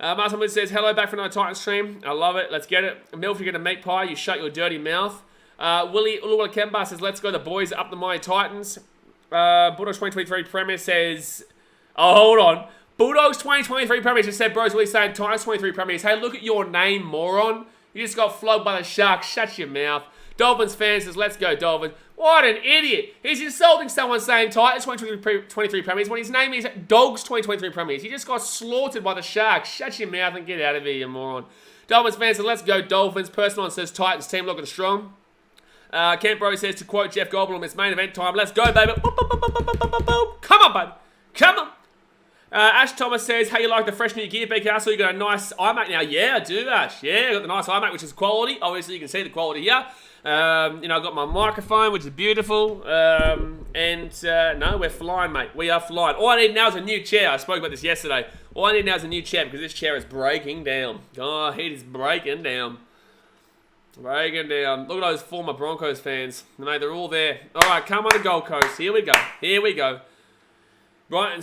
Martin Wood says, hello, back for another Titans stream. I love it. Let's get it. Milf, you get a meat pie. You shut your dirty mouth. Willie Uluwala Kemba says, let's go the boys up the Mighty Titans. Bulldogs 2023 Premier says, oh, hold on. Bulldogs 2023 Premier just said, bros, Willie's saying Titans 23 Premiers. Hey, look at your name, moron. You just got flogged by the Sharks. Shut your mouth. Dolphins fan says, let's go, Dolphins. What an idiot. He's insulting someone saying Titans 2023 Premiers when his name is Dogs 2023 Premiers. He just got slaughtered by the Sharks. Shut your mouth and get out of here, you moron. Dolphins fan says, let's go, Dolphins. Personal says, Titans team looking strong. Camp Bro says, to quote Jeff Goldblum, it's main event time. Let's go, baby. Come on, baby. Come on. Ash Thomas says, hey, you like the fresh new gear, BKR? So you got a nice iMac now. Yeah, I do, Ash. Yeah, I got the nice iMac, which is quality. Obviously, you can see the quality here. I got my microphone, which is beautiful. No, we're flying, mate. We are flying. All I need now is a new chair. I spoke about this yesterday. All I need now is a new chair because this chair is breaking down. Oh, it is breaking down. Breaking down. Look at those former Broncos fans. Mate, they're all there. All right, come on to Gold Coast. Here we go. Here we go. Brian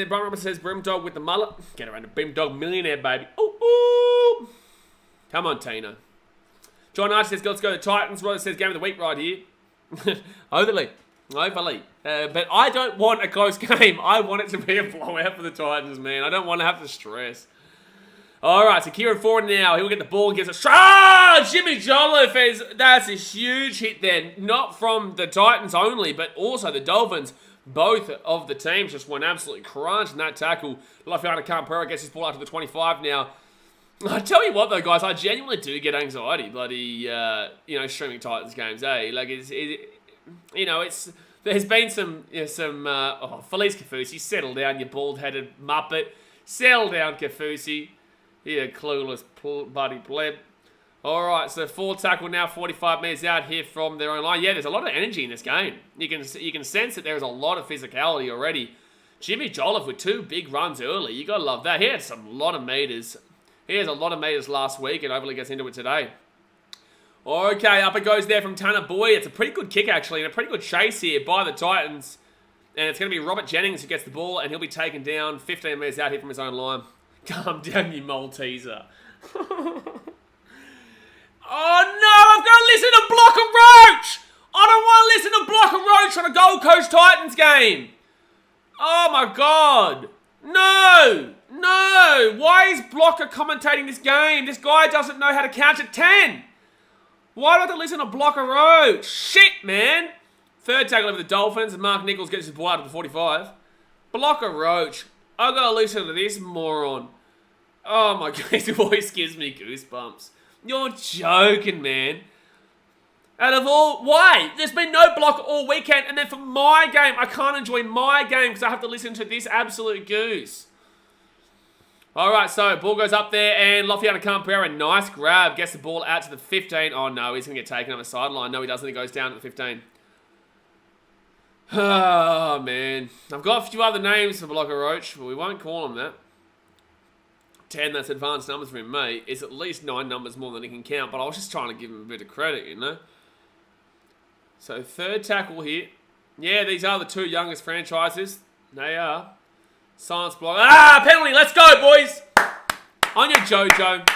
Robert says, Brimdog with the mullet. Get around the Brimdog millionaire, baby. Ooh, ooh. Come on, Tino. John Archer says, let's go to the Titans. Rod says, game of the week right here. Overly. But I don't want a close game. I want it to be a blowout for the Titans, man. I don't want to have to stress. All right, so Kieran Ford now. He'll get the ball and gives a Jimmy Jolliffe is, that's a huge hit there. Not from the Titans only, but also the Dolphins. Both of the teams just went absolutely crunched in that tackle. Lafiana Campera gets his ball out to the 25 now. I tell you what, though, guys, I genuinely do get anxiety, bloody, streaming Titans games, eh? Like, there's been some, Felice Kafusi, settle down, you bald-headed muppet. Settle down, Kafusi. You clueless bloody pleb. All right, so full tackle now, 45 metres out here from their own line. Yeah, there's a lot of energy in this game. You can sense that there is a lot of physicality already. Jimmy Jolliffe with 2 big runs early. You got to love that. He had a lot of meters. He has a lot of meters last week and hopefully gets into it today. Okay, up it goes there from Tanner Boyd. It's a pretty good kick, actually, and a pretty good chase here by the Titans. And it's going to be Robert Jennings who gets the ball, and he'll be taken down 15 metres out here from his own line. Calm down, you Malteser. Oh no, I've got to listen to Block and Roach! I don't want to listen to Block and Roach on a Gold Coast Titans game! Oh my god! No! Why is Blocker commentating this game? This guy doesn't know how to count to 10! Why do I have to listen to Blocker Roach? Shit, man! Third tackle over the Dolphins, and Mark Nichols gets his ball out to the 45. Blocker Roach. I've got to listen to this moron. Oh my god, his voice gives me goosebumps. You're joking, man. Out of all... Why? There's been no block all weekend, and then for my game, I can't enjoy my game because I have to listen to this absolute goose. All right, so ball goes up there, and Lafiana Campera, nice grab, gets the ball out to the 15. Oh, no, he's going to get taken on the sideline. No, he doesn't. He goes down to the 15. Oh, man. I've got a few other names for Blocker Roach, but we won't call him that. 10, that's advanced numbers for him, mate. It's at least 9 numbers more than he can count, but I was just trying to give him a bit of credit, you know? So, third tackle here. Yeah, these are the 2 youngest franchises. They are. Silence block. Penalty. Let's go, boys. On your Jojo.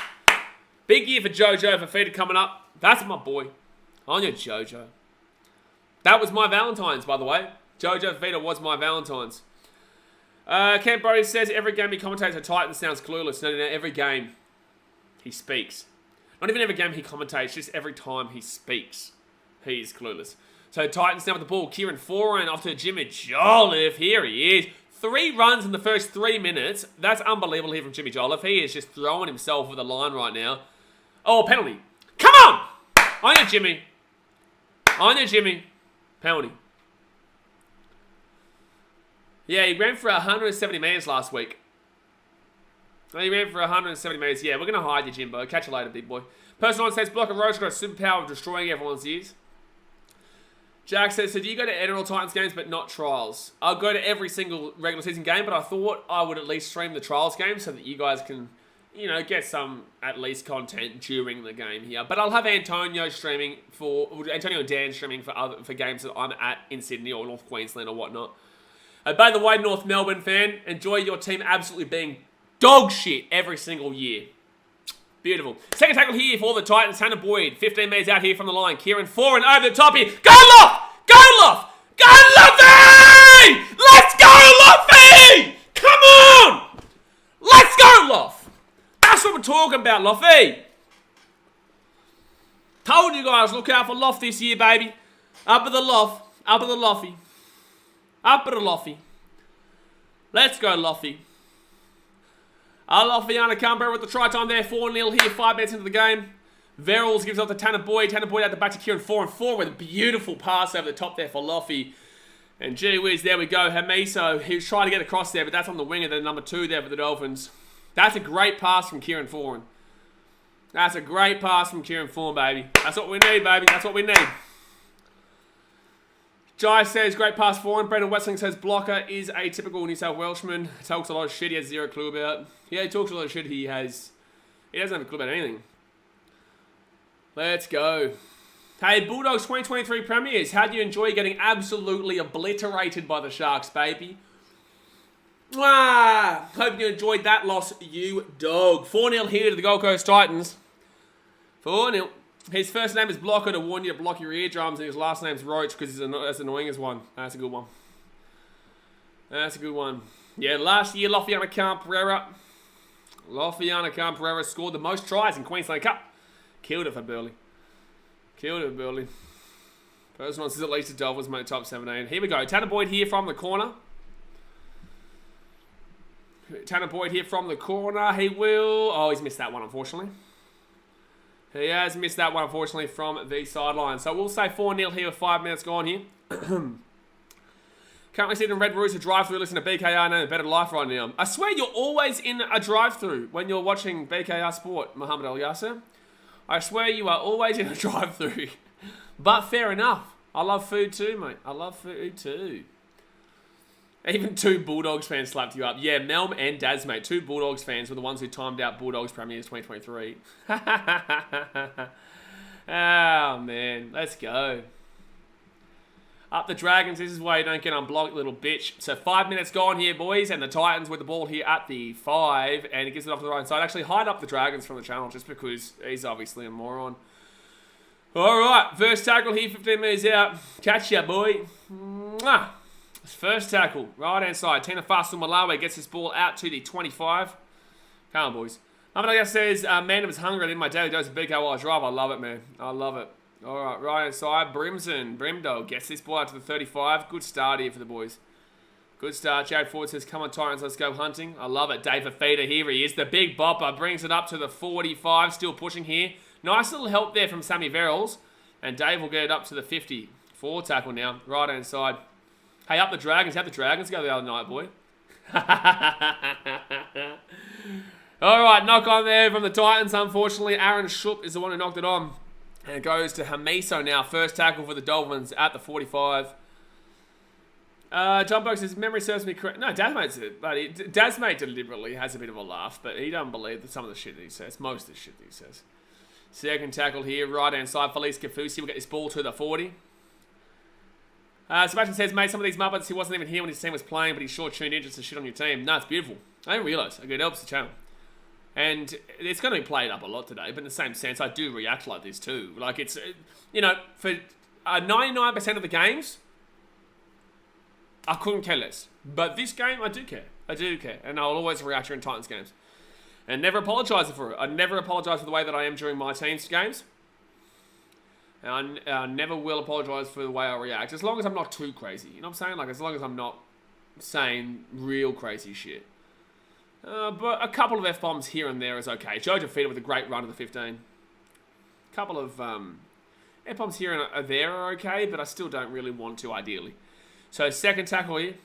Big year for Jojo Fafita coming up. That's my boy. On your Jojo. That was my Valentine's, by the way. Jojo Fafita was my Valentine's. Camp Brody says every game he commentates a Titan sounds clueless. No, every game he speaks. Not even every game he commentates, just every time he speaks. He's clueless. So Titans now with the ball. Kieran Foran off to Jimmy Jolliffe. Here he is. 3 runs in the first 3 minutes. That's unbelievable here from Jimmy Jolliffe. He is just throwing himself over the line right now. Oh, penalty. Come on! On you, Jimmy. On you, Jimmy. Penalty. Yeah, he ran for 170 metres last week. He ran for 170 metres. Yeah, we're going to hide you, Jimbo. Catch you later, big boy. Person on says, Blocker Roach got a superpower of destroying everyone's ears. Jack says, so do you go to NRL Titans games but not Trials? I'll go to every single regular season game, but I thought I would at least stream the Trials game so that you guys can, get some at least content during the game here. But I'll have Antonio and Dan streaming for games that I'm at in Sydney or North Queensland or whatnot. By the way, North Melbourne fan, enjoy your team absolutely being dog shit every single year. Beautiful. Second tackle here for the Titans. Tanner Boyd, 15 metres out here from the line. Kieran Foran over the top here. Go Loft! Go Loft! Go Lofty! Let's go Lofty! Come on! Let's go Loft! That's what we're talking about, Lofty. Told you guys, look out for Loft this year, baby. Up at the Loft. Up at the Lofty. Up at the Lofty. Let's go Lofty. Lofiana Canberra with the try time there. 4-0 here, 5 minutes into the game. Verrills gives off to Tanner Boyd. Tanner Boyd out the back to Kieran 4-4 with a beautiful pass over the top there for Lofty. And gee whiz, there we go. Hamiso, he was trying to get across there, but that's on the wing of the number 2 there for the Dolphins. That's a great pass from Kieran Foran. That's a great pass from Kieran Foran, baby. That's what we need, baby. That's what we need. Jai says, great pass forward. Brendan Westling says, blocker is a typical New South Welshman. Talks a lot of shit he has zero clue about. Yeah, he talks a lot of shit he doesn't have a clue about anything. Let's go. Hey, Bulldogs 2023 Premiers, how do you enjoy getting absolutely obliterated by the Sharks, baby? Mwah! Hope you enjoyed that loss, you dog. 4-0 here to the Gold Coast Titans. 4-0. His first name is Blocker to warn you to block your eardrums, and his last name's Roach because that's annoying as one. That's a good one. That's a good one. Yeah, last year, Lofiana Camperera scored the most tries in Queensland Cup. Killed it for Burleigh. Killed it for Burleigh. First one says at least the Dolphins made top 17. Here we go. Tanner Boyd here from the corner. Tanner Boyd here from the corner. He will... Oh, he's missed that one, unfortunately. He has missed that one, unfortunately, from the sideline. So we'll say 4-0 here with 5 minutes gone here. Currently sitting in Red Rooster drive-thru listening to BKR and a better life right now. I swear you're always in a drive-thru when you're watching BKRsport, Muhammad Al Yasser. I swear you are always in a drive-thru. But fair enough. I love food too, mate. I love food too. Even 2 Bulldogs fans slapped you up. Yeah, Melm and Daz, mate. 2 Bulldogs fans were the ones who timed out Bulldogs Premiers 2023. Oh, man. Let's go. Up the Dragons. This is why you don't get unblocked, little bitch. So 5 minutes gone here, boys. And the Titans with the ball here at the 5. And he gives it off to the right side. Actually, hide up the Dragons from the channel just because he's obviously a moron. All right. First tackle here, 15 metres out. Catch ya, boy. Mwah. First tackle, right hand side. Tina Fastu Malawi gets this ball out to the 25. Come on, boys. Muhammad says, man, I was hungry in my daily dose of BK while I drive. I love it, man. I love it. All right hand side. Brimdo gets this ball out to the 35. Good start here for the boys. Good start. Jared Ford says, come on, Titans, let's go hunting. I love it. Dave Fafita, here he is. The big bopper brings it up to the 45. Still pushing here. Nice little help there from Sammy Verrills. And Dave will get it up to the 50. 4 tackle now. Right hand side. Hey, up the Dragons. Have the Dragons go the other night, boy. All right, knock on there from the Titans. Unfortunately, Aaron Shoop is the one who knocked it on. And it goes to Hamiso now. First tackle for the Dolphins at the 45. John Boak says, memory serves me correct. No, Dasmate deliberately has a bit of a laugh, but he doesn't believe that some of the shit that he says. Most of the shit that he says. Second tackle here, right-hand side. Felice Kafusi will get this ball to the 40. Sebastian says, mate, some of these Muppets, he wasn't even here when his team was playing, but he's sure tuned in just to shit on your team. No, it's beautiful. I didn't realise. Okay, it helps the channel. And it's going to be played up a lot today, but in the same sense, I do react like this too. Like, it's, you know, for 99% of the games, I couldn't care less. But this game, I do care. I do care. And I'll always react during Titans games. And never apologise for it. I never apologise for the way that I am during my team's games. And I never will apologise for the way I react. As long as I'm not too crazy. You know what I'm saying? Like, as long as I'm not saying real crazy shit. But a couple of F-bombs here and there is okay. Jojo Feeder with a great run to the 15. A couple of F-bombs here and there are okay, but I still don't really want to, ideally. So, second tackle here.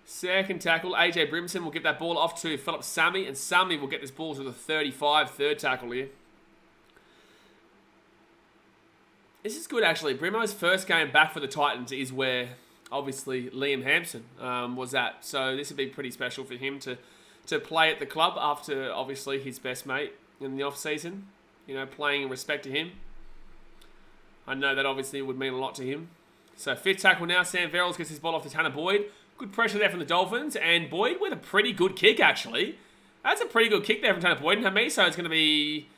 Second tackle. AJ Brimson will get that ball off to Philip Sammy. And Sammy will get this ball to the 35. Third tackle here. This is good, actually. Brimo's first game back for the Titans is where, obviously, Liam Hampson was at. So this would be pretty special for him to play at the club after, obviously, his best mate in the off-season. You know, playing in respect to him. I know that, obviously, would mean a lot to him. So fifth tackle now. Sam Verrills gets his ball off to Tanner Boyd. Good pressure there from the Dolphins. And Boyd with a pretty good kick, actually. That's a pretty good kick there from Tanner Boyd. And Hamiso is going to be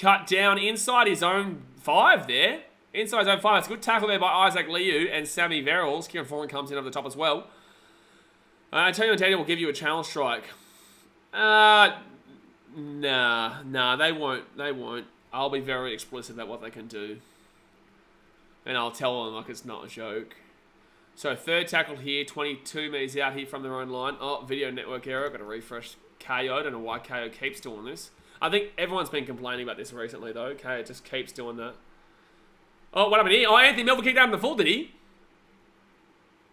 cut down inside his own 5 there. Inside his own 5. It's a good tackle there by Isaac Liu and Sammy Verrills. Kieran Foran comes in over the top as well. Antonio and Daniel will give you a challenge strike. Nah, they won't. I'll be very explicit about what they can do. And I'll tell them like it's not a joke. So third tackle here, 22 metres out here from their own line. Oh, video network error. Got to refresh KO. I don't know why KO keeps doing this. I think everyone's been complaining about this recently though. KO just keeps doing that. Oh, what happened here? Oh, Anthony Milford kicked out in the full, did he?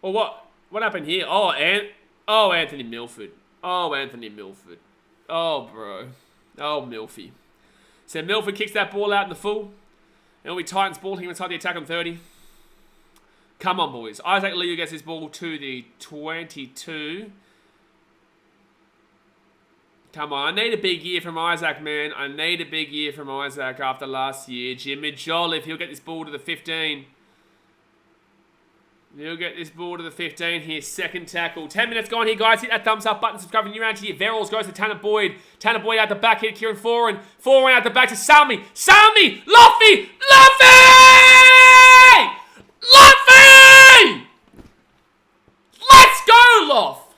Or what? What happened here? Oh, Anthony Milford. Oh, Anthony Milford. Oh, bro. Oh, Milfy. So Milford kicks that ball out in the full. It'll be Titans ball here inside the attack on 30. Come on, boys. Isaac Liu gets his ball to the 22. Come on. I need a big year from Isaac, man. I need a big year from Isaac after last year. Jimmy Jolliffe, he'll get this ball to the 15. He'll get this ball to the 15 here. Second tackle. 10 minutes gone here, guys. Hit that thumbs up button. Subscribe if you're around here. Verrills goes to Tanner Boyd. Tanner Boyd out the back here. Kieran Foran. Foran out the back to Salmi. Salmi! Luffy! Luffy! Luffy! Let's go, Loff!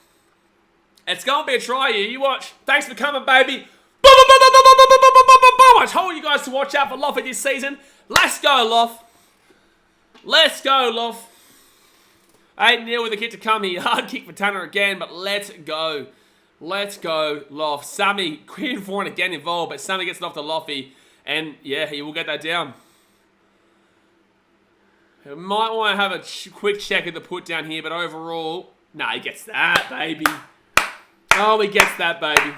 It's going to be a try here. You watch. Thanks for coming, baby. I told you guys to watch out for Luffy this season. Let's go, Loff. Let's go, Loff. 8-0 with a kick to come here. Hard kick for Tanner again, but let's go. Let's go, Loff. Sammy, Queen Foran again involved, but Sammy gets it off to Loffy. And, yeah, he will get that down. He might want to have a quick check at the put down here, but overall, nah, he gets that, baby. Oh, he gets that, baby.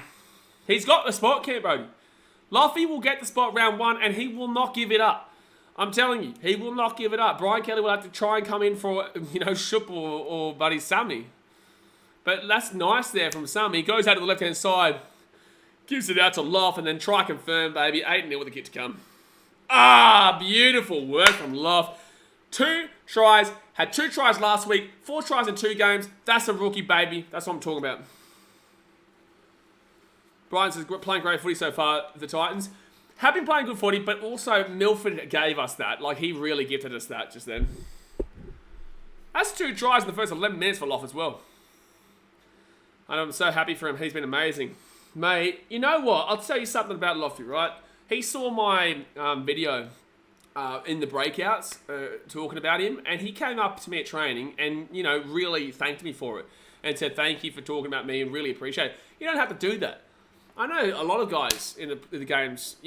He's got the spot, Camp Brody. Loffy will get the spot round 1, and he will not give it up. I'm telling you, he will not give it up. Brian Kelly will have to try and come in for, Shup or Buddy Sammy. But that's nice there from Sammy. He goes out to the left-hand side, gives it out to Loff, and then try confirm, baby. 8-0 with a kick to come. Ah, beautiful work from Loff. 2 tries. Had 2 tries last week. 4 tries in 2 games. That's a rookie, baby. That's what I'm talking about. Brian says, playing great footy so far, the Titans. Have been playing good footy, but also Milford gave us that. Like, he really gifted us that just then. That's 2 tries in the first 11 minutes for Loff as well. And I'm so happy for him. He's been amazing. Mate, you know what? I'll tell you something about Loffy, right? He saw my video in the breakouts talking about him, and he came up to me at training and, really thanked me for it and said, thank you for talking about me and really appreciate it. You don't have to do that. I know a lot of guys in the games,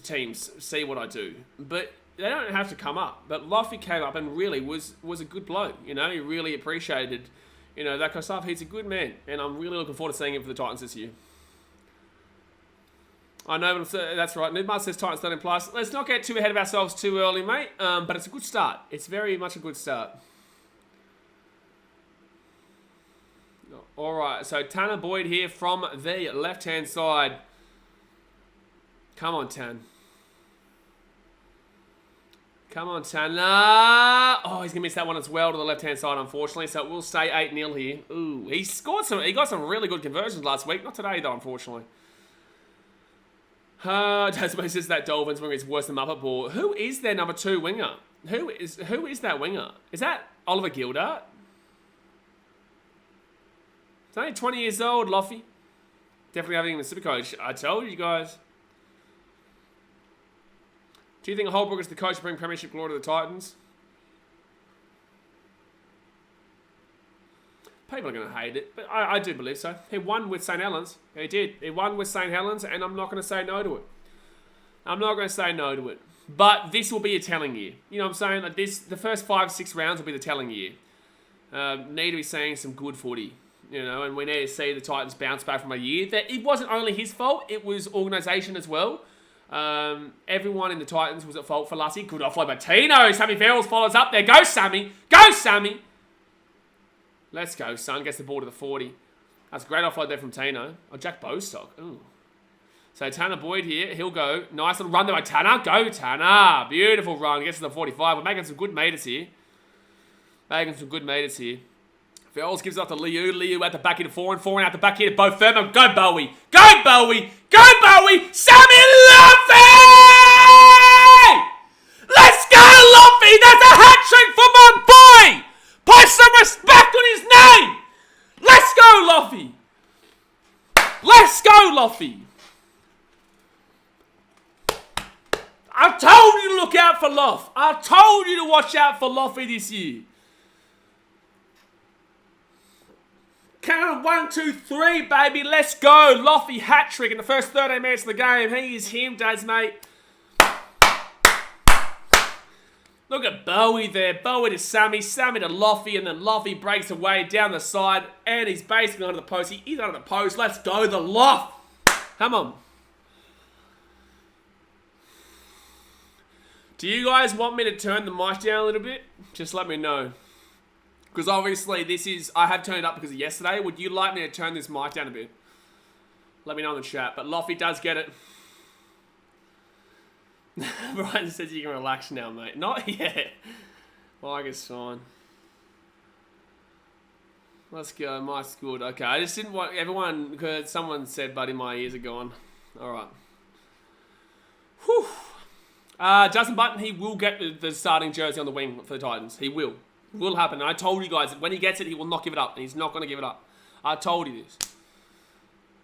teams see what I do, but they don't have to come up. But Loffy came up and really was a good bloke, He really appreciated, that kind of stuff. He's a good man, and I'm really looking forward to seeing him for the Titans this year. I know, but that's right. Nidmar says Titans 13 plus. Let's not get too ahead of ourselves too early, mate. But it's a good start. It's very much a good start. All right, so Tanner Boyd here from the left-hand side. Come on, Tan. Come on, Tanner. Oh, he's going to miss that one as well to the left-hand side, unfortunately. So it will stay 8-0 here. Ooh, he got some really good conversions last week. Not today, though, unfortunately. Tasman says that Dolphins winger is worse than Muppet Ball. Who is their number 2 winger? Who is that winger? Is that Oliver Gildart? He's only 20 years old, Loffy. Definitely having him as Supercoach. I told you guys. Do you think Holbrook is the coach to bring premiership glory to the Titans? People are going to hate it, but I do believe so. He won with St. Helens. He did. He won with St. Helens, and I'm not going to say no to it. I'm not going to say no to it. But this will be a telling year. You know what I'm saying? Like the first 5-6 rounds will be the telling year. Need to be seeing some good footy. And we need to see the Titans bounce back from a year that it wasn't only his fault, it was organisation as well. Everyone in the Titans was at fault for last year. Good offload by Tino. Sammy Verrills follows up there. Go, Sammy. Go, Sammy. Let's go, son. Gets the ball to the 40. That's a great offload there from Tino. Oh, Jack Bostock. Ooh. So Tanner Boyd here. He'll go. Nice little run there by Tanner. Go, Tanner. Beautiful run. Gets to the 45. We're making some good meters here. Verrills gives it up to Liu. Liu at the back into Foreign. Foreign out the back here to Bo Furman. Go Bowie. Go Bowie. Go Bowie. Sammy Luffy! Let's go Luffy! That's a hat-trick for my boy! Put some respect on his name! Let's go Luffy! Let's go Luffy! I told you to look out for Luff. I told you to watch out for Luffy this year. Count of 1, 2, 3, baby. Let's go. Luffy hat-trick in the first 13 minutes of the game. He is him, Daz, mate. Look at Bowie there. Bowie to Sammy. Sammy to Luffy. And then Luffy breaks away down the side. And he's basically under the post. He's under the post. Let's go, the Luff. Come on. Do you guys want me to turn the mic down a little bit? Just let me know. Because obviously this is... I have turned it up because of yesterday. Would you like me to turn this mic down a bit? Let me know in the chat. But Luffy does get it. Brian says you can relax now, mate. Not yet. Well, I guess fine. Let's go. Mike's good. Okay, I just didn't want everyone... Because someone said, buddy, my ears are gone. Alright. Whew. Justin Button, he will get the starting jersey on the wing for the Titans. He will. It will happen. And I told you guys that when he gets it, he will not give it up. And he's not going to give it up. I told you this.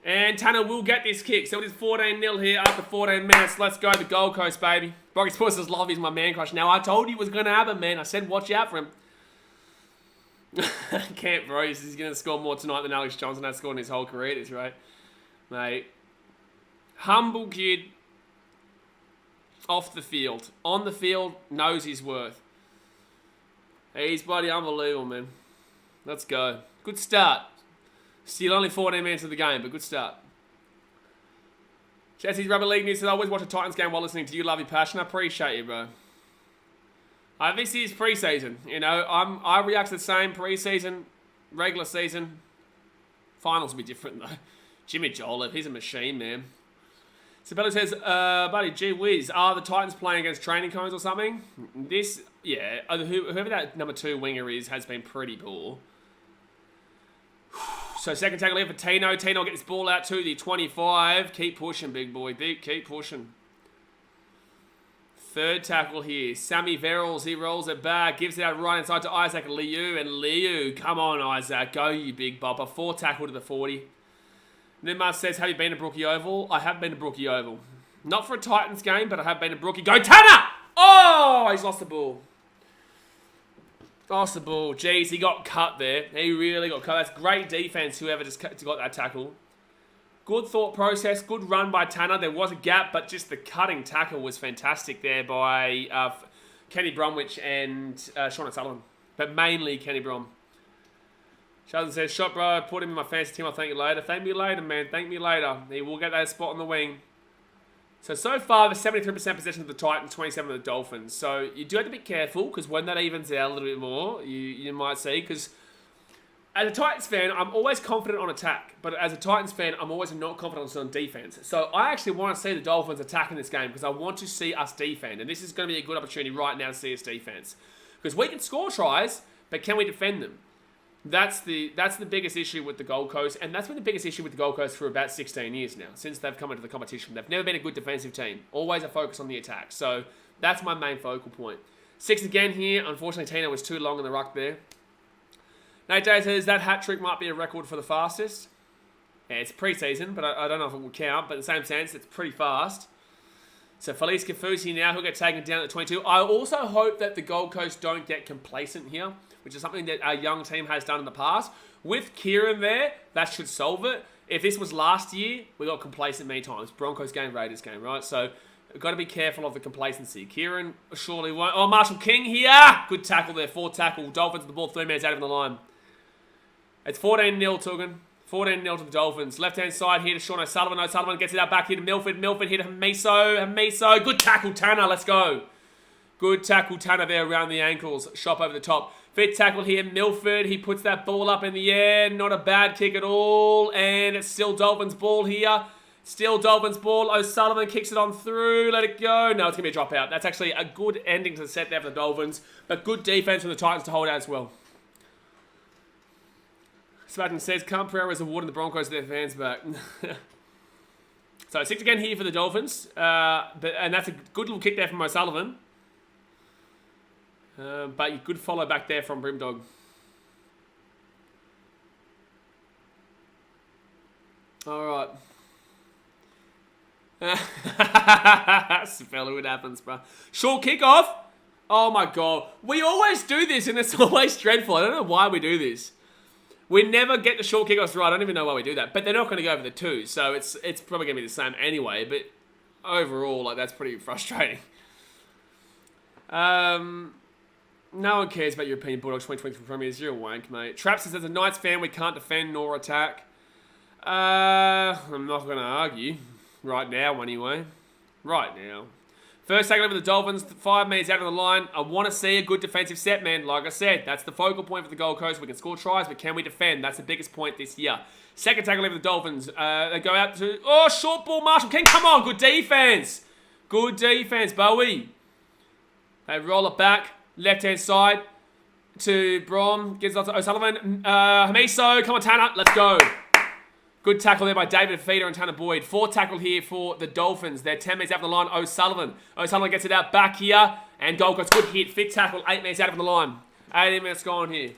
And Tanner will get this kick. So it is 14-0 here after 14 minutes. Let's go the Gold Coast, baby. Brocky Sports says Lovey's my man crush. Now, I told you it was going to happen, man. I said watch out for him. Camp Rose is going to score more tonight than Alex Johnson has scored in his whole career. That's right. Mate. Humble kid. Off the field. On the field, knows his worth. He's bloody unbelievable, man. Let's go. Good start. Still only 14 minutes of the game, but good start. Jesse's Rubber League News says, I always watch a Titans game while listening to you. Love your passion. I appreciate you, bro. This is pre-season. You know, I react to the same pre-season, regular season. Finals will be different, though. Jimmy Jolliffe, he's a machine, man. Sabella says, buddy, gee whiz, are the Titans playing against training cones or something? This, yeah, whoever that number 2 winger is has been pretty poor. So second tackle here for Tino. Tino get this ball out to the 25. Keep pushing, big boy. Keep pushing. Third tackle here. Sammy Verrills, he rolls it back. Gives it out right inside to Isaac Liu. And Liu, come on, Isaac. Go, you big bopper. 4 tackle to the 40. Nimar says, have you been to Brookie Oval? I have been to Brookie Oval. Not for a Titans game, but I have been to Brookie. Go, Tanner! Oh, he's lost the ball. Lost the ball. Jeez, he got cut there. He really got cut. That's great defense, whoever just got that tackle. Good thought process. Good run by Tanner. There was a gap, but just the cutting tackle was fantastic there by Kenny Bromwich and Sean O'Sullivan. But mainly Kenny Brom. Sheldon says, shot bro, put him in my fantasy team, I'll thank you later. Thank me later, man. Thank me later. He will get that spot on the wing. So far, the 73% possession of the Titans, 27 of the Dolphins. So you do have to be careful, because when that evens out a little bit more, you might see, because as a Titans fan, I'm always confident on attack. But as a Titans fan, I'm always not confident on defense. So I actually want to see the Dolphins attack in this game, because I want to see us defend. And this is going to be a good opportunity right now to see us defense. Because we can score tries, but can we defend them? That's the biggest issue with the Gold Coast, and that's been the biggest issue with the Gold Coast for about 16 years now, since they've come into the competition. They've never been a good defensive team. Always a focus on the attack. So that's my main focal point. 6 again here. Unfortunately, Tino was too long in the ruck there. Nate Day says that hat-trick might be a record for the fastest. Yeah, it's pre-season, but I don't know if it will count, but in the same sense, it's pretty fast. So Felice Kafusi now, he'll get taken down at 22. I also hope that the Gold Coast don't get complacent here, which is something that our young team has done in the past. With Kieran there, that should solve it. If this was last year, we got complacent many times. Broncos game, Raiders game, right? So we've got to be careful of the complacency. Kieran surely won't. Oh, Marshall King here. Good tackle there. 4 tackle. Dolphins with the ball 3 minutes out of the line. It's 14-0, Tugan. 14-0 to the Dolphins. Left-hand side here to Sean O'Sullivan. O'Sullivan gets it out back here to Milford. Milford here to Hamiso. Hamiso. Good tackle, Tanner. Let's go. Good tackle, Tanner there around the ankles. Shop over the top. Fit tackle here, Milford. He puts that ball up in the air. Not a bad kick at all. And it's still Dolphins ball here. Still Dolphins ball. O'Sullivan kicks it on through. Let it go. No, it's going to be a dropout. That's actually a good ending to the set there for the Dolphins. But good defense from the Titans to hold out as well. Spartan says, Camp Pereira is awarding the Broncos their fans back. So 6 again here for the Dolphins. And that's a good little kick there from O'Sullivan. But good follow back there from Brimdog. All right. Spell what happens, bro. Short kickoff. Oh my god. We always do this and it's always dreadful. I don't know why we do this. We never get the short kickoffs right. I don't even know why we do that. But they're not going to go over the 2. So it's probably going to be the same anyway. But overall, like, that's pretty frustrating. No one cares about European Bulldogs 2023 Premiers. You're a wank, mate. Trap says, as a Knights fan, we can't defend nor attack. I'm not going to argue. Right now, anyway. Right now. First tackle over the Dolphins. 5 minutes out of the line. I want to see a good defensive set, man. Like I said, that's the focal point for the Gold Coast. We can score tries, but can we defend? That's the biggest point this year. Second tackle over the Dolphins. They go out to... Oh, short ball, Marshall King. Come on, good defense. Good defense, Bowie. They roll it back. Left-hand side to Brom. Gives it to O'Sullivan. Hamiso. Come on, Tanner. Let's go. Good tackle there by David Feeder and Tanner Boyd. 4th tackle here for the Dolphins. They're 10 minutes out of the line. O'Sullivan. O'Sullivan gets it out back here. And Gold Coast, good hit. 5th tackle, 8 minutes out of the line. 18 minutes gone here.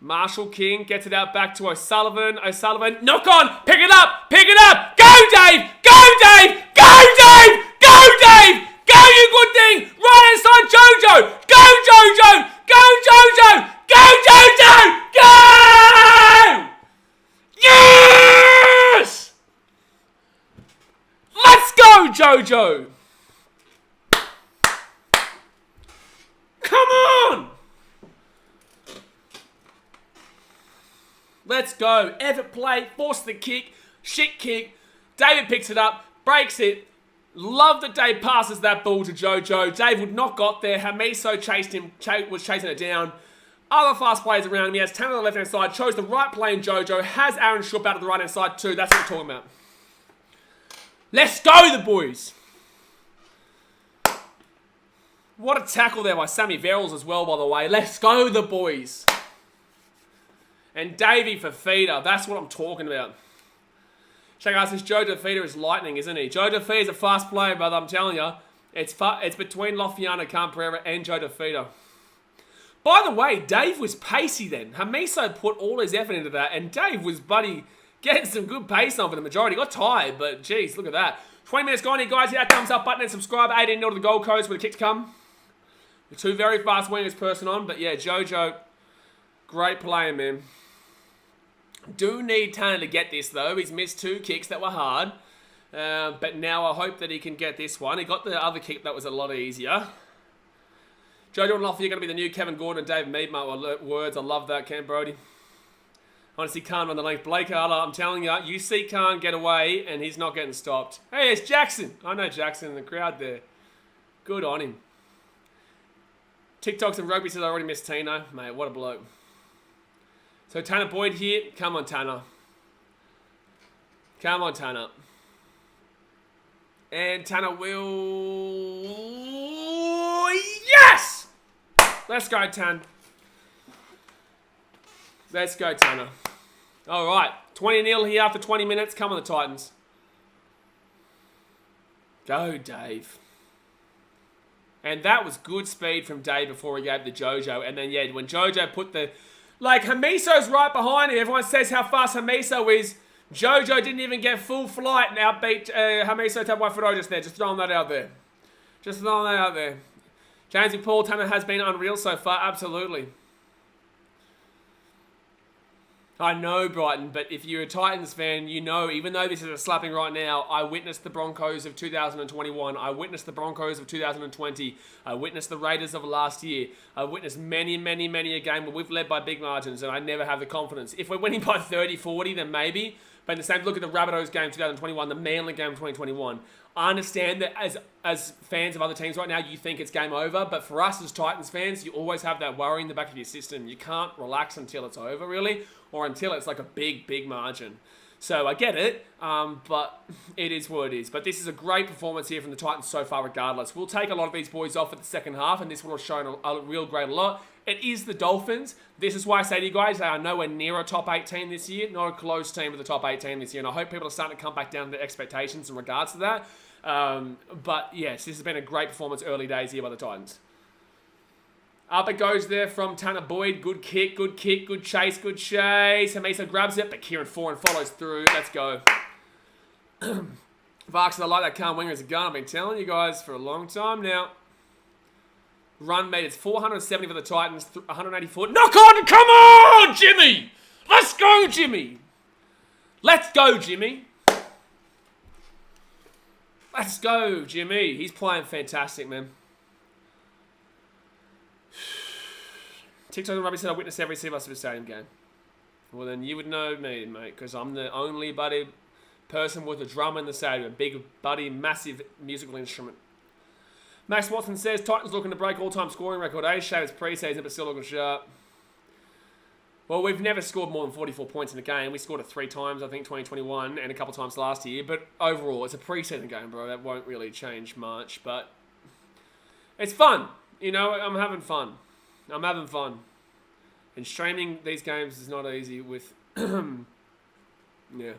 Marshall King gets it out back to O'Sullivan. O'Sullivan, knock on. Pick it up. Pick it up. Go, Dave. Go, Dave. Go, Dave. Go, Dave. Go, you good thing. Right inside Jojo. Go, Jojo. Go, Jojo. Go, Jojo. Go! Yes! Let's go, Jojo! Come on! Let's go. Effort play, force the kick, shit kick. David picks it up, breaks it. Love that Dave passes that ball to Jojo. Dave would not got there. Hamiso chased him, was chasing it down. Other fast players around him. He has Tanner on the left-hand side. Chose the right play in Jojo. Has Aaron Shupp out of the right-hand side too. That's what we're talking about. Let's go, the boys. What a tackle there by Sammy Verrills as well, by the way. Let's go, the boys. And Davey for Feeder. That's what I'm talking about. Shaka says Jojo Feeder is lightning, isn't he? Jojo Feeder is a fast player, brother. I'm telling you. It's between Lofiana, Camp Pereira, and Jojo Feeder. By the way, Dave was pacey then. Hamiso put all his effort into that, and Dave was, buddy, getting some good pace on for the majority. Got tired, but geez, look at that. 20 minutes gone here, guys. Hit that thumbs up button and subscribe. 18-0 to the Gold Coast with a kick to come. The 2 very fast wingers person on, but yeah, Jojo, great player, man. Do need Tanner to get this, though. He's missed 2 kicks that were hard, but now I hope that he can get this one. He got the other kick that was a lot easier. Jojo and Lofty are going to be the new Kevin Gordon and Dave Mead, my words. I love that, Cam Brody. I want to see Khan on the length. Blake Arler, I'm telling you, you see Khan get away and he's not getting stopped. Hey, it's Jackson. I know Jackson in the crowd there. Good on him. TikToks and rugby says I already missed Tino. Mate, what a bloke. So Tanner Boyd here. Come on, Tanner. Come on, Tanner. And Tanner will... Yes! Let's go, Tan. Let's go, Tanner. All right. 20-0 here after 20 minutes. Come on, the Titans. Go, Dave. And that was good speed from Dave before he gave the Jojo. And then, yeah, when Jojo put the... Like, Hamiso's right behind him. Everyone says how fast Hamiso is. Jojo didn't even get full flight and outbeat Hamiso Tabuai just there. Just throwing that out there. Just throwing that out there. James Paul Tanner has been unreal so far. Absolutely. I know, Brighton, but if you're a Titans fan, you know, even though this is a slapping right now, I witnessed the Broncos of 2021. I witnessed the Broncos of 2020. I witnessed the Raiders of last year. I witnessed many, many, many a game where we've led by big margins, and I never have the confidence. If we're winning by 30, 40, then maybe. But in the same, look at the Rabbitohs game 2021, the Manly game 2021. I understand that as fans of other teams right now, you think it's game over. But for us as Titans fans, you always have that worry in the back of your system. You can't relax until it's over, really. Or until it's like a big, big margin. So I get it, but it is what it is. But this is a great performance here from the Titans so far regardless. We'll take a lot of these boys off at the second half, and this one has shown a real great lot. It is the Dolphins. This is why I say to you guys, they are nowhere near a top 8 team this year. Not a close team with the top 8 team this year. And I hope people are starting to come back down to expectations in regards to that. But yes, this has been a great performance early days here by the Titans. Up it goes there from Tanner Boyd. Good kick, good chase, good chase. Hamisa grabs it, but Kieran Foran follows through. Let's go. Varks, I like that calm winger as a gun. I've been telling you guys for a long time now. Run mate, it's 470 for the Titans, 184. Knock on! Come on, Jimmy! Let's go, Jimmy! Let's go, Jimmy! Let's go, Jimmy. He's playing fantastic, man. TikTok and Rugby said I witnessed every Seabass Super Stadium game. Well, then you would know me, mate, because I'm the only buddy person with a drum in the stadium. Big, buddy, massive musical instrument. Max Watson says, Titans looking to break all-time scoring record. Shame it's pre-season, but still looking sharp. Well, we've never scored more than 44 points in a game. We scored it 3 times, I think, 2021, and a couple times last year. But overall, it's a pre-season game, bro. That won't really change much, but it's fun. You know, I'm having fun. I'm having fun. And streaming these games is not easy with... yeah.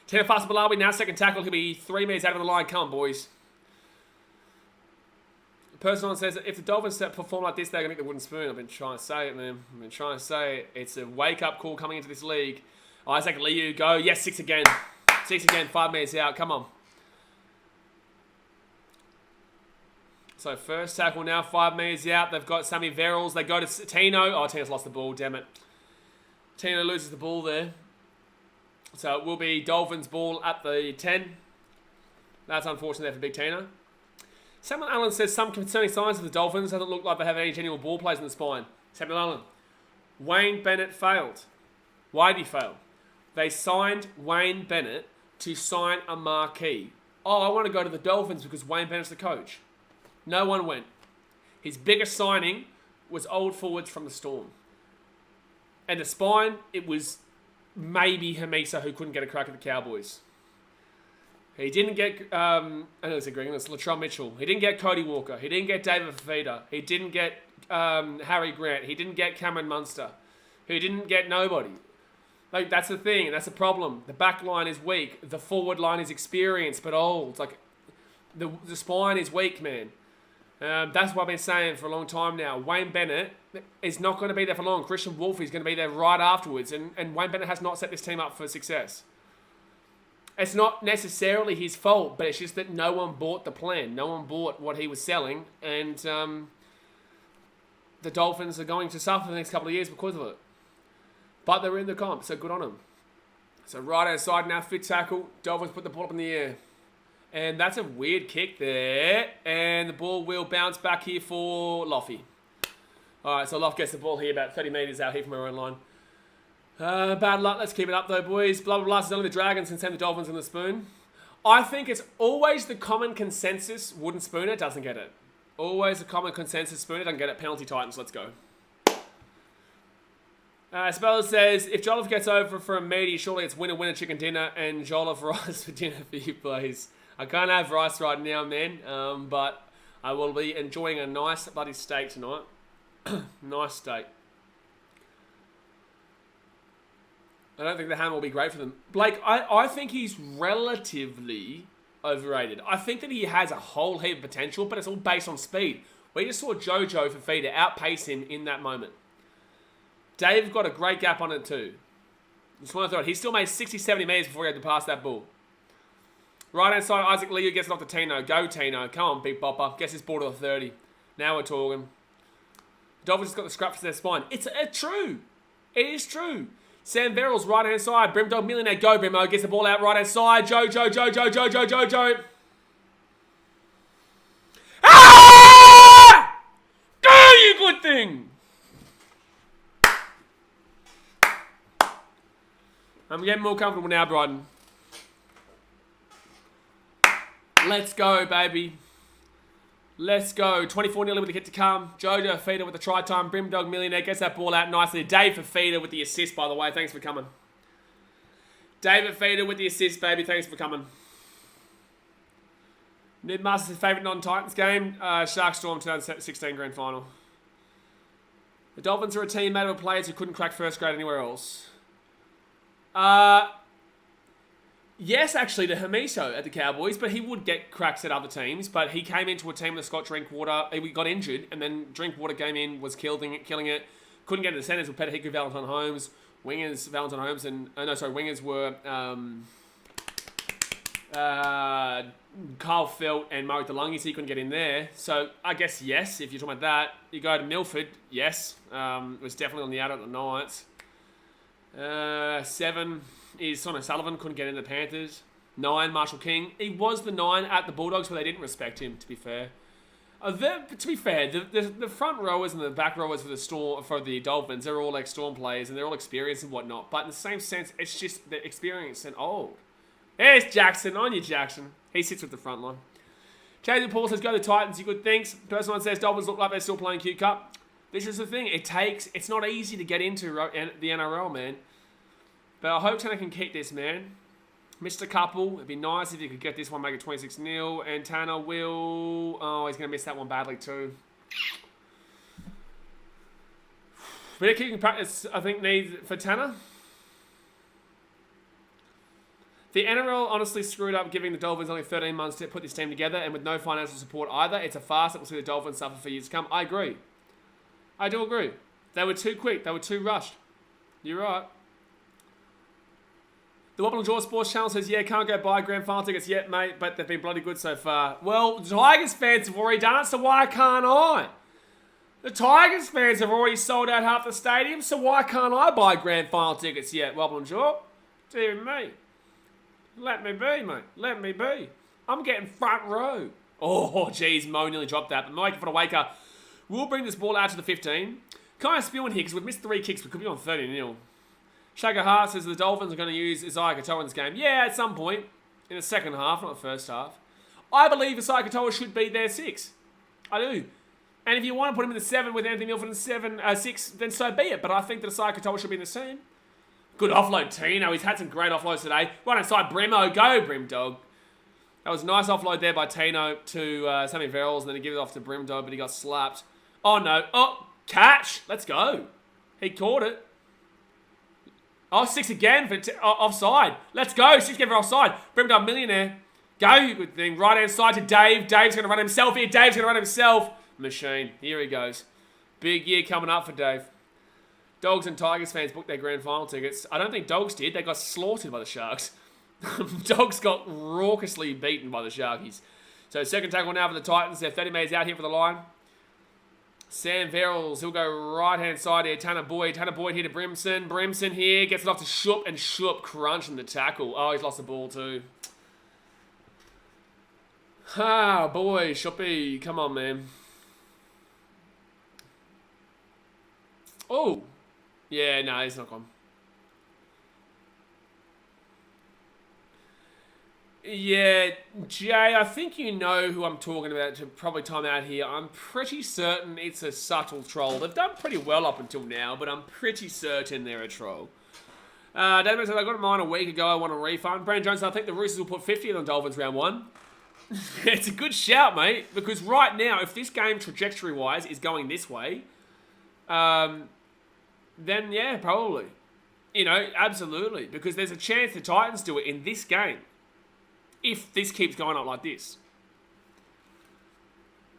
Tina Fast-Malawi, now second tackle. He'll be 3 meters out of the line. Come on, boys. Person on says, if the Dolphins perform like this, they're going to get the wooden spoon. I've been trying to say it, man. I've been trying to say it. It's a wake-up call coming into this league. Isaac Liu, go. Yes, 6 again. 6 again, 5 meters out. Come on. So first tackle now, 5 meters out. They've got Sammy Verrills. They go to Tino. Oh, Tino's lost the ball. Damn it. Tino loses the ball there. So it will be Dolphins ball at the 10. That's unfortunate there for Big Tino. Samuel Allen says some concerning signs of the Dolphins. Doesn't look like they have any genuine ball plays in the spine. Samuel Allen. Wayne Bennett failed. Why did he fail? They signed Wayne Bennett to sign a marquee. Oh, I want to go to the Dolphins because Wayne Bennett's the coach. No one went. His biggest signing was old forwards from the Storm. And the spine, it was maybe Hamisa who couldn't get a crack at the Cowboys. He didn't get, I know it's agreeing, it's Latrell Mitchell. He didn't get Cody Walker. He didn't get David Fafita. He didn't get Harry Grant. He didn't get Cameron Munster. He didn't get nobody. Like, that's the thing. That's the problem. The back line is weak. The forward line is experienced but old. Like, the spine is weak, man. That's what I've been saying for a long time now. Wayne Bennett is not going to be there for long. Christian Wolfe is going to be there right afterwards. And Wayne Bennett has not set this team up for success. It's not necessarily his fault, but it's just that no one bought the plan. No one bought what he was selling. And the Dolphins are going to suffer the next couple of years because of it. But they're in the comp, so good on them. So right outside now, fit tackle. Dolphins put the ball up in the air. And that's a weird kick there. And the ball will bounce back here for Loffy. All right, so Loff gets the ball here about 30 metres out here from our own line. Bad luck. Let's keep it up, though, boys. Blah, blah, blah. It's only the Dragons can send the Dolphins in the spoon. I think it's always the common consensus. Wooden Spooner doesn't get it. Always the common consensus. Spooner doesn't get it. Penalty Titans. Let's go. Speller says, if Jolliffe gets over for a meaty, surely it's winner, chicken dinner, and Jolliffe rice for dinner for you, please. I can't have rice right now, man, but I will be enjoying a nice bloody steak tonight. Nice steak. I don't think the ham will be great for them. Blake, I think he's relatively overrated. I think that he has a whole heap of potential, but it's all based on speed. We just saw Jojo Fafita outpace him in that moment. Dave got a great gap on it too. Just want to throw it. He still made 60, 70 metres before he had to pass that ball. Right hand side, Isaac Liu gets it off to Tino. Go, Tino. Come on, big bopper. Gets his ball to the 30. Now we're talking. Dolphins got the scraps to their spine. It's true. It is true. Sam Verrills, right hand side. Brimdog Millionaire. Go, Brimo. Gets the ball out right hand side. Jojo. Ah! Go, you good thing. I'm getting more comfortable now, Bryden. Let's go, baby. Let's go. 24-0 with the hit to come. Jojo Fafita with the try time. Brimdog Millionaire gets that ball out nicely. Dave Fafita with the assist, by the way. Thanks for coming. David Feeder with the assist, baby. Thanks for coming. Ned Masters' favourite non-Titans game? Shark Storm 2016 Grand Final. The Dolphins are a team made up of players who couldn't crack first grade anywhere else. Yes, actually, to Hamiso at the Cowboys, but he would get cracks at other teams. But he came into a team with Scott Drinkwater. He got injured, and then Drinkwater came in, was killing it. Couldn't get to the centres with Petahiko, Valentine Holmes. Wingers, Valentine Holmes, and... wingers were... Kyle Felt and Murray DeLonghi, so he couldn't get in there. So, I guess yes, if you're talking about that. You go to Milford, yes. Was definitely on the out at the Knights. 7 is Sonny Sullivan, couldn't get in the Panthers. 9, Marshall King. He was the 9 at the Bulldogs, but they didn't respect him, to be fair. The front rowers and the back rowers for the Dolphins, they're all like Storm players and they're all experienced and whatnot. But in the same sense, it's just the experience and old. There's Jackson. On you, Jackson. He sits with the front line. Jason Paul says, go to Titans, you good things. Person one says, Dolphins look like they're still playing Q Cup. This is the thing. It's not easy to get into the NRL, man. But I hope Tanner can keep this, man. Mr. Couple, it'd be nice if you could get this one, make it 26-0. And Tanner will... Oh, he's going to miss that one badly too. Bit of kicking practice, I think, needs for Tanner. The NRL honestly screwed up giving the Dolphins only 13 months to put this team together and with no financial support either. It's a farce that will see the Dolphins suffer for years to come. I agree. I do agree. They were too quick. They were too rushed. You're right. The Wobble and Jaw Sports Channel says, yeah, can't go buy grand final tickets yet, mate, but they've been bloody good so far. Well, the Tigers fans have already done it, so why can't I? The Tigers fans have already sold out half the stadium, so why can't I buy grand final tickets yet, Wobble and Jaw? Dear me. Let me be, mate. Let me be. I'm getting front row. Oh, jeez, Mo nearly dropped that. But Mike for the Waker. We'll bring this ball out to the 15. Kind of spewing here because we've missed 3 kicks. We could be on 30-0. Shagger Hart says the Dolphins are going to use Isaiah Katoa in this game. Yeah, at some point. In the second half, not the first half. I believe Isaiah Katoa should be their 6. I do. And if you want to put him in the 7 with Anthony Milford in 6, then so be it. But I think that Isaiah Katoa should be in the team. Good offload, Tino. He's had some great offloads today. Right inside Brimo. Go, Brim Dog. That was a nice offload there by Tino to Sammy Verrills, and then he gave it off to Brim Dog, but he got slapped. Oh, no. Oh, catch. Let's go. He caught it. Oh, 6 again for offside. Let's go. 6 again for offside. Brim Dog, millionaire. Go, good thing. Right-hand side to Dave. Dave's going to run himself here. Dave's going to run himself. Machine. Here he goes. Big year coming up for Dave. Dogs and Tigers fans booked their grand final tickets. I don't think Dogs did. They got slaughtered by the Sharks. Dogs got raucously beaten by the Sharkies. So second tackle now for the Titans. They're 30 metres out here for the line. Sam Verrills, he'll go right-hand side here. Tanner Boyd. Tanner Boyd here to Brimson. Brimson here. Gets it off to Shoop, and Shoop crunching the tackle. Oh, he's lost the ball too. Ah, boy. Shoopy. Come on, man. Oh. Yeah, no, he's not gone. Yeah, Jay, I think you know who I'm talking about to probably time out here. I'm pretty certain it's a subtle troll. They've done pretty well up until now, but I'm pretty certain they're a troll. David said, I got mine a week ago. I want a refund. Brandon Jones, I think the Roosters will put 50 on Dolphins round 1. It's a good shout, mate, because right now, if this game trajectory-wise is going this way, then yeah, probably. You know, absolutely. Because there's a chance the Titans do it in this game. If this keeps going up like this.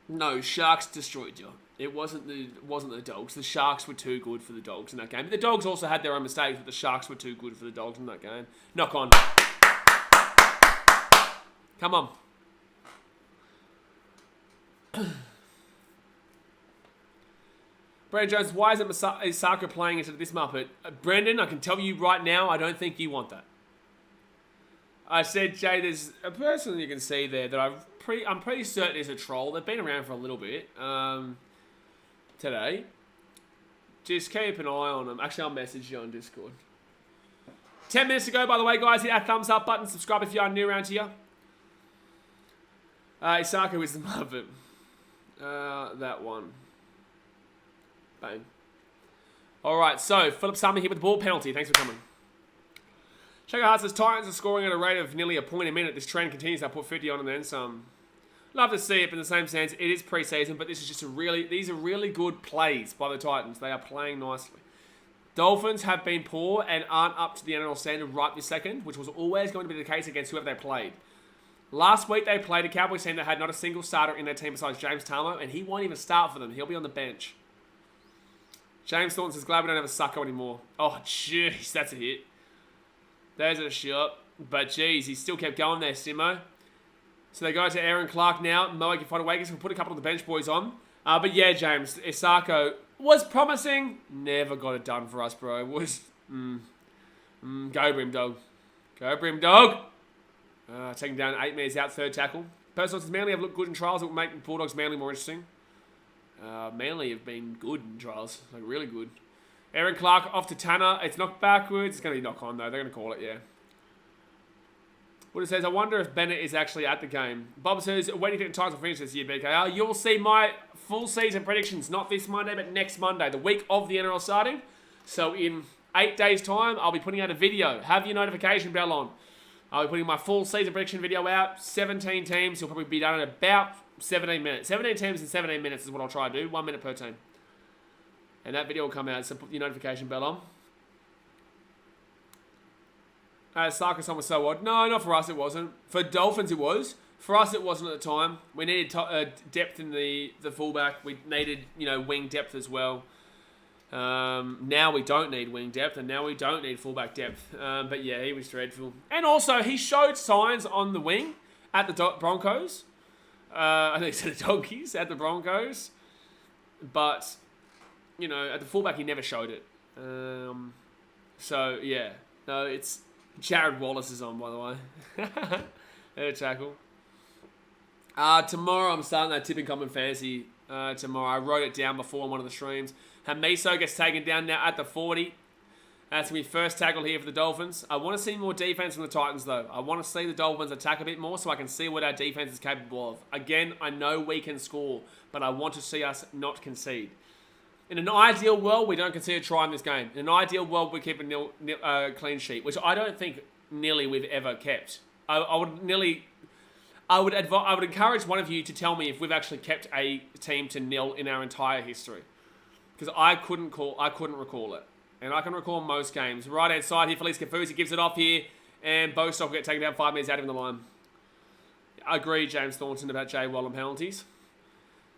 No, Sharks destroyed you. It wasn't the Dogs. The Sharks were too good for the Dogs in that game. But the Dogs also had their own mistakes, but the Sharks were too good for the Dogs in that game. Knock on. Come on. Brandon Jones, why is Saka playing into this Muppet? Brendan, I can tell you right now, I don't think you want that. I said, Jay, there's a person you can see there that I'm pretty certain is a troll. They've been around for a little bit today. Just keep an eye on them. Actually, I'll message you on Discord. 10 minutes ago, by the way, guys, hit that thumbs up button. Subscribe if you are new around here. Isako is the Muppet. That one. Bang. Alright, so Philip Summer here with the ball penalty. Thanks for coming. Check out says Titans are scoring at a rate of nearly a point a minute. This trend continues. I'll put 50 on and then some. Love to see it, but in the same sense, it is pre-season, but this is just these are really good plays by the Titans. They are playing nicely. Dolphins have been poor and aren't up to the NRL standard right this second, which was always going to be the case against whoever they played. Last week, they played a Cowboys team that had not a single starter in their team besides James Tarmo, and he won't even start for them. He'll be on the bench. James Thornton says, glad we don't have a sucker anymore. Oh, jeez, that's a hit. There's a shot. But, jeez, he still kept going there, Simo. So they go to Aaron Clark now. Moe can find a way. I guess we'll put a couple of the bench boys on. But, yeah, James, Isako was promising. Never got it done for us, bro. It was... Go, Brim Dog. Go, Brim Dog. Taking down 8 meters out, third tackle. Personal says, Manly have looked good in trials. It will make Bulldogs Manly more interesting. Manly have been good in trials. Like, really good. Aaron Clark off to Tanner. It's knocked backwards. It's going to be knock on, though. They're going to call it, yeah. Wood says, I wonder if Bennett is actually at the game. Bob says, when do you think the Titans will finish this year, BKR? You'll see my full season predictions, not this Monday, but next Monday, the week of the NRL starting. So in 8 days' time, I'll be putting out a video. Have your notification bell on. I'll be putting my full season prediction video out. 17 teams. You'll probably be done in about 17 minutes. 17 teams in 17 minutes is what I'll try to do. 1 minute per team. And that video will come out, so put your notification bell on. Sarkison was so odd. No, not for us it wasn't. For Dolphins it was. For us it wasn't at the time. We needed depth in the fullback. We needed, wing depth as well. Now we don't need wing depth, and now we don't need fullback depth. But yeah, he was dreadful. And also, he showed signs on the wing at the Broncos. I think he said the Donkeys at the Broncos. But, at the fullback, he never showed it. So, yeah. No, it's... Jared Wallace is on, by the way. Third tackle. Tomorrow, I'm starting that tipping common fantasy. Tomorrow, I wrote it down before on one of the streams. Hamiso gets taken down now at the 40. That's going to be first tackle here for the Dolphins. I want to see more defense from the Titans, though. I want to see the Dolphins attack a bit more so I can see what our defense is capable of. Again, I know we can score, but I want to see us not concede. In an ideal world, we don't concede a try in this game. In an ideal world, we keep a clean sheet, which I don't think nearly we've ever kept. I would encourage one of you to tell me if we've actually kept a team to nil in our entire history. Because I couldn't recall it. And I can recall most games. Right hand side here, Felice Kafusi gives it off here. And Bostock will get taken down 5 minutes out of the line. I agree, James Thornton, about Jay Wallen penalties.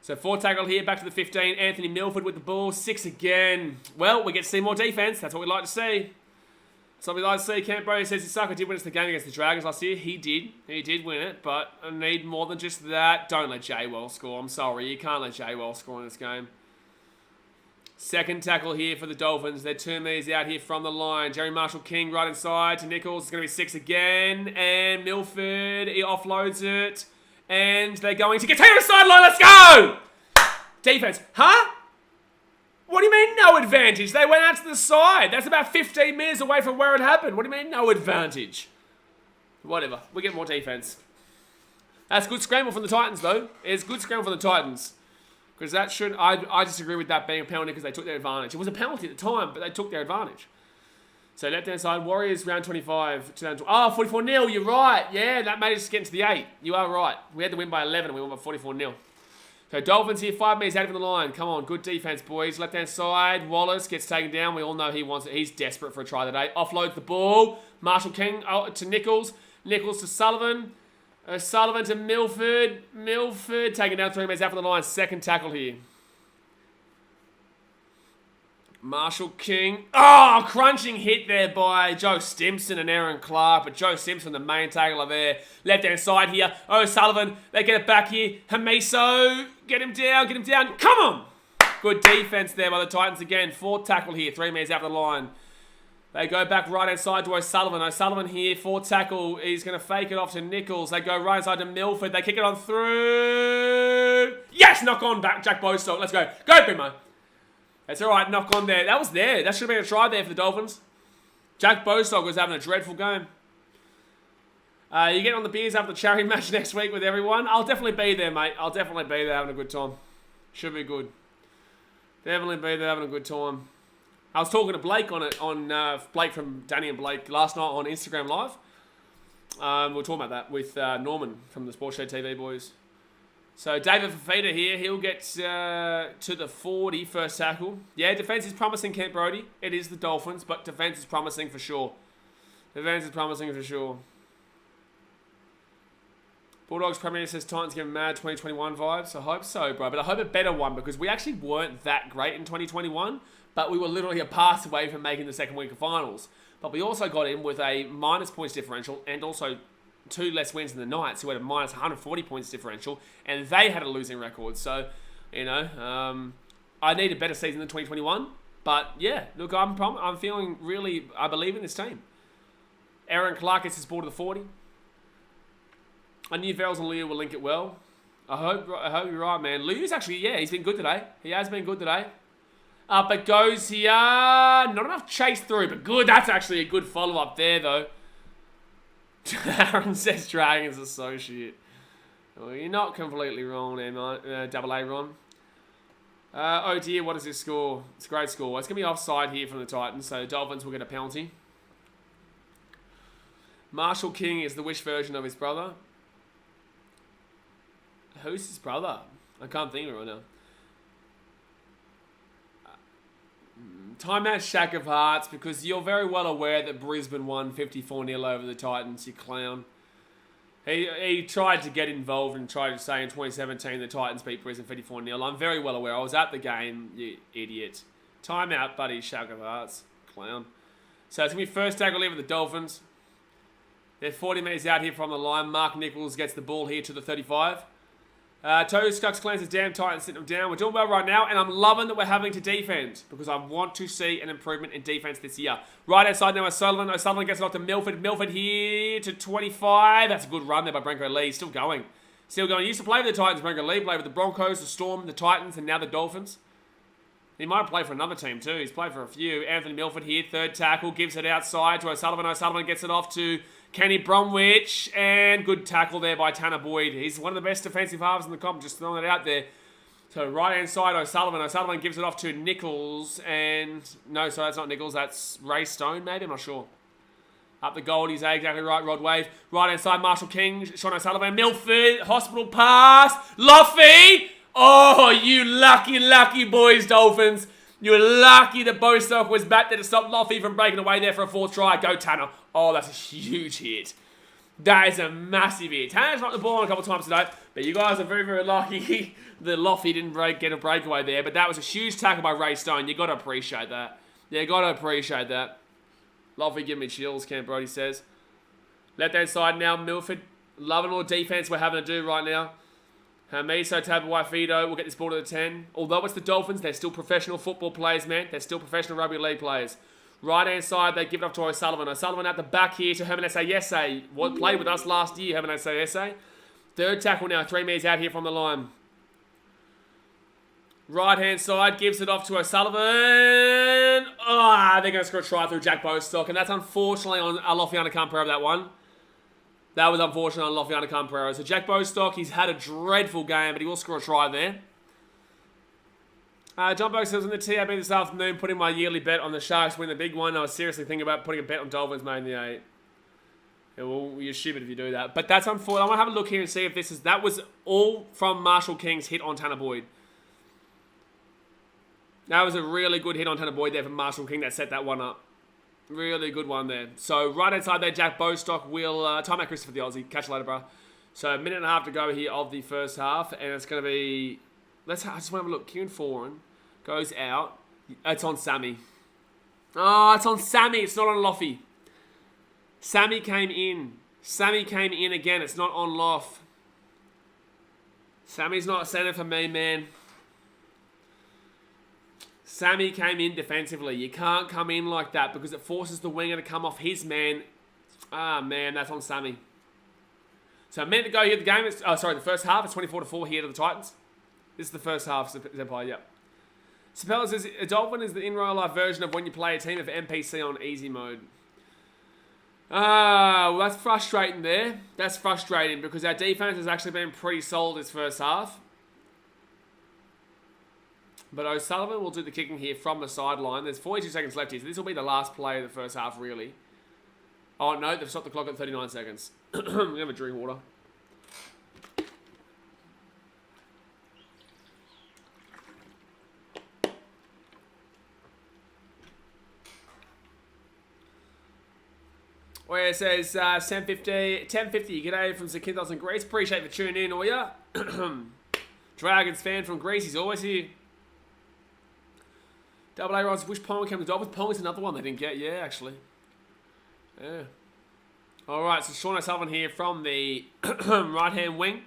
So 4 tackle here, back to the 15. Anthony Milford with the ball. 6 again. Well, we get to see more defense. That's what we'd like to see. So we'd like to see. Camp Brody says Isaka did win us the game against the Dragons last year. He did. He did win it. But I need more than just that. Don't let Jay Well score. I'm sorry. You can't let Jay Well score in this game. Second tackle here for the Dolphins. They're 2 meters out here from the line. Jerry Marshall-King right inside to Nichols. It's going to be 6 again. And Milford, he offloads it. And they're going to get taken to the sideline. Let's go! Defense. Huh? What do you mean no advantage? They went out to the side. That's about 15 meters away from where it happened. What do you mean no advantage? Whatever. We get more defense. That's good scramble from the Titans, though. It's good scramble from the Titans. Because that should... I disagree with that being a penalty because they took their advantage. It was a penalty at the time, but they took their advantage. So left-hand side, Warriors, round 25. 44-0, you're right. Yeah, that made us get into the 8. You are right. We had to win by 11 and we won by 44-0. So Dolphins here, 5 meters out of the line. Come on, good defense, boys. Left-hand side, Wallace gets taken down. We all know he wants it. He's desperate for a try today. Offloads the ball. Marshall King to Nichols. Nichols to Sullivan. Sullivan to Milford. Milford taken down 3 meters out from the line. Second tackle here. Marshall King. Oh, crunching hit there by Joe Stimson and Aaron Clark. But Joe Stimson, the main tackler there. Left-hand side here. O'Sullivan. They get it back here. Hamiso. Get him down. Get him down. Come on. Good defense there by the Titans again. Fourth tackle here. 3 meters out of the line. They go back right-hand side to O'Sullivan. O'Sullivan here. Fourth tackle. He's going to fake it off to Nichols. They go right side to Milford. They kick it on through. Yes! Knock on back. Jack Bostock. Let's go. Go, Bimo. That's all right, knock on there. That was there. That should have been a try there for the Dolphins. Jack Bostock was having a dreadful game. You get on the beers after the charity match next week with everyone? I'll definitely be there, mate. I'll definitely be there having a good time. Should be good. Definitely be there having a good time. I was talking to Blake on it, Blake from Danny and Blake last night on Instagram Live. We were talking about that with Norman from the Sports Show TV boys. So David Fafita here, he'll get to the 40 first tackle. Yeah, defense is promising, Kent Brodie. It is the Dolphins, but defense is promising for sure. Defense is promising for sure. Bulldogs Premier says Titans give mad 2021 vibes. I hope so, bro. But I hope a better one because we actually weren't that great in 2021, but we were literally a pass away from making the second week of finals. But we also got in with a minus points differential and also 2 less wins than the Knights, who had a minus 140 points differential, and they had a losing record. So, you know, I need a better season than 2021. But yeah, look, I'm feeling really, I believe in this team. Aaron Clark gets his ball to the 40. I knew Verrills and Liu will link it well. I hope you're right, man. Liu's actually, yeah, he's been good today. He has been good today. Up it goes here. Not enough chase through, but good. That's actually a good follow-up there, though. Aaron says Dragons are so shit. Well, you're not completely wrong there, man. Double A, Ron. Oh dear, what is this score? It's a great score. It's going to be offside here from the Titans, so the Dolphins will get a penalty. Marshall King is the Wish version of his brother. Who's his brother? I can't think of it right now. Timeout Shack of Hearts, because you're very well aware that Brisbane won 54-0 over the Titans, you clown. He tried to get involved and tried to say in 2017 the Titans beat Brisbane 54-0. I'm very well aware. I was at the game, you idiot. Timeout, buddy, Shack of Hearts. Clown. So it's going to be first tackle here for the Dolphins. They're 40 metres out here from the line. Mark Nichols gets the ball here to the 35. Toes, Scux, Clans is damn tight and sitting them down. We're doing well right now, and I'm loving that we're having to defend because I want to see an improvement in defense this year. Right outside now, O'Sullivan. O'Sullivan gets it off to Milford. Milford here to 25. That's a good run there by Branko Lee. Still going. Still going. He used to play with the Titans, Branko Lee. Played with the Broncos, the Storm, the Titans, and now the Dolphins. He might have played for another team too. He's played for a few. Anthony Milford here, third tackle. Gives it outside to O'Sullivan. O'Sullivan gets it off to Kenny Bromwich, and good tackle there by Tanner Boyd. He's one of the best defensive halves in the comp, just throwing it out there. So right-hand side, O'Sullivan. O'Sullivan gives it off to Nichols, and... No, sorry, that's not Nichols. That's Ray Stone, maybe? I'm not sure. Up the Goldies, exactly right, Rod Wave. Right-hand side, Marshall King, Sean O'Sullivan, Milford, hospital pass, Loffy! Oh, you lucky, lucky boys, Dolphins. You were lucky that Bostock was back there to stop Loffy from breaking away there for a fourth try. Go, Tanner. Oh, that's a huge hit. That is a massive hit. Tanner's knocked the ball on a couple of times today, but you guys are very, very lucky that Loffy didn't get a breakaway there. But that was a huge tackle by Ray Stone. You got to appreciate that. You got to appreciate that. Loffy give me chills, Camp Brodie says. Left-hand side now, Milford. Loving all the defense we're having to do right now. Hamiso Tabuai-Fido will get this ball to the 10. Although it's the Dolphins, they're still professional football players, man. They're still professional rugby league players. Right-hand side, they give it up to O'Sullivan. O'Sullivan at the back here to Herman Essay. What played with us last year, Herman Essay. Third tackle now, 3 metres out here from the line. Right-hand side, gives it off to O'Sullivan. They're going to score a try through Jack Bostock, and that's unfortunately on Alofiana Camperera, that one. That was unfortunate on Lofiana Camperera. So Jack Bostock, he's had a dreadful game, but he will score a try there. John Boak says, in the TAB this afternoon, putting my yearly bet on the Sharks win the big one. I was seriously thinking about putting a bet on Dolphins made in the 8. Yeah, well, you're stupid if you do that. But that's unfortunate. I want to have a look here and see if this is... That was all from Marshall King's hit on Tanner Boyd. That was a really good hit on Tanner Boyd there from Marshall King that set that one up. Really good one there. So, right inside there, Jack Bostock will... time out Christopher the Aussie. Catch you later, bro. So, a minute and a half to go here of the first half. And it's going to be... I just want to have a look. Kieran Foran goes out. It's on Sammy. Oh, it's on Sammy. It's not on Loffy. Sammy came in. Sammy came in again. It's not on Loff. Sammy's not a centre for me, man. Sammy came in defensively. You can't come in like that because it forces the winger to come off his man. Man, that's on Sammy. So a minute to go here. The game is... Oh, sorry, the first half. It's 24-4 here to the Titans. This is the first half, Empire, yep. Sapella says, a Dolphin is the in real life version of when you play a team of NPC on easy mode. Well, that's frustrating there. That's frustrating because our defense has actually been pretty solid this first half. But O'Sullivan will do the kicking here from the sideline. There's 42 seconds left here, so this will be the last play of the first half, really. Oh, no, they've stopped the clock at 39 seconds. I'm going to have a drink of water. Where it says 1050, g'day from Zakynthos and Greece. Appreciate the tune in, all ya. Dragons fan from Greece, he's always here. Double A Rods, which Pong came to Dolphins? Pong is another one they didn't get, yeah, actually. Yeah. Alright, so Sean O'Sullivan here from the right-hand wing.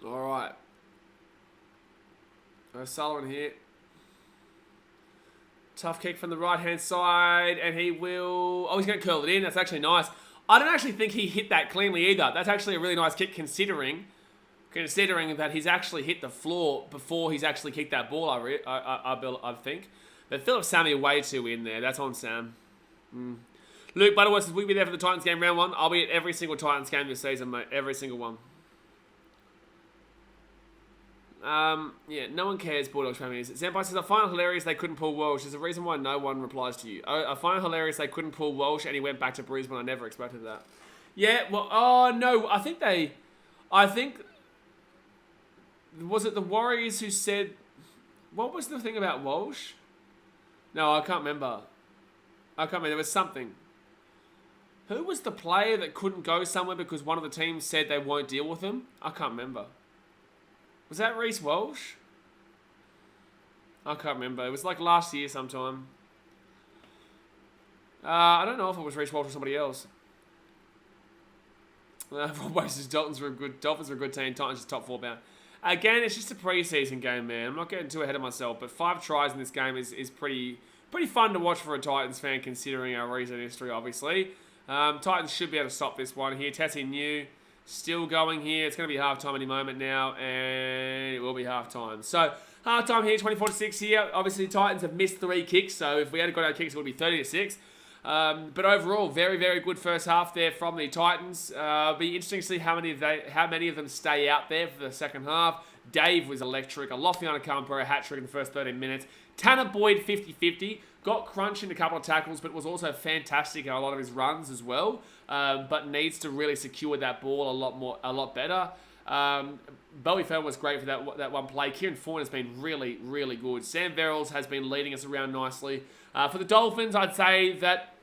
Alright. O'Sullivan here. Tough kick from the right-hand side, and he will... Oh, he's going to curl it in. That's actually nice. I don't actually think he hit that cleanly either. That's actually a really nice kick considering that he's actually hit the floor before he's actually kicked that ball, I think. But Philip Sammy way too in there. That's on Sam. Luke Butterworth says, we'll be there for the Titans game round 1. I'll be at every single Titans game this season, mate. Every single one. Yeah, no one cares, Bulldogs family. Senpai says, I find it hilarious they couldn't pull Walsh. There's a reason why no one replies to you. I find it hilarious they couldn't pull Walsh and he went back to Brisbane. I never expected that. Yeah, well, oh, no, I think, was it the Warriors who said, what was the thing about Walsh? No, I can't remember. There was something. Who was the player that couldn't go somewhere because one of the teams said they won't deal with him? I can't remember. Was that Reece Walsh? I can't remember. It was like last year sometime. I don't know if it was Reece Walsh or somebody else. Rob Weiss says Dolphins were a good team. Titans just top 4 bound. Again, it's just a preseason game, man. I'm not getting too ahead of myself, but 5 tries in this game is pretty fun to watch for a Titans fan considering our recent history, obviously. Titans should be able to stop this one here. Tessie New. Still going here. It's going to be halftime any moment now, and it will be halftime. So, halftime here, 24-6 here. Obviously, the Titans have missed 3 kicks, so if we had got our kicks, it would be 30-6. But overall, very, very good first half there from the Titans. Be interesting to see how many of them stay out there for the second half. Dave was electric. Alofiana Kampo, a hat-trick in the first 13 minutes. Tanner Boyd, 50-50. Got crunched in a couple of tackles, but was also fantastic in a lot of his runs as well. But needs to really secure that ball a lot better. Bowie Fell was great for that one play. Kieran Foran has been really, really good. Sam Verrills has been leading us around nicely. For the Dolphins, I'd say that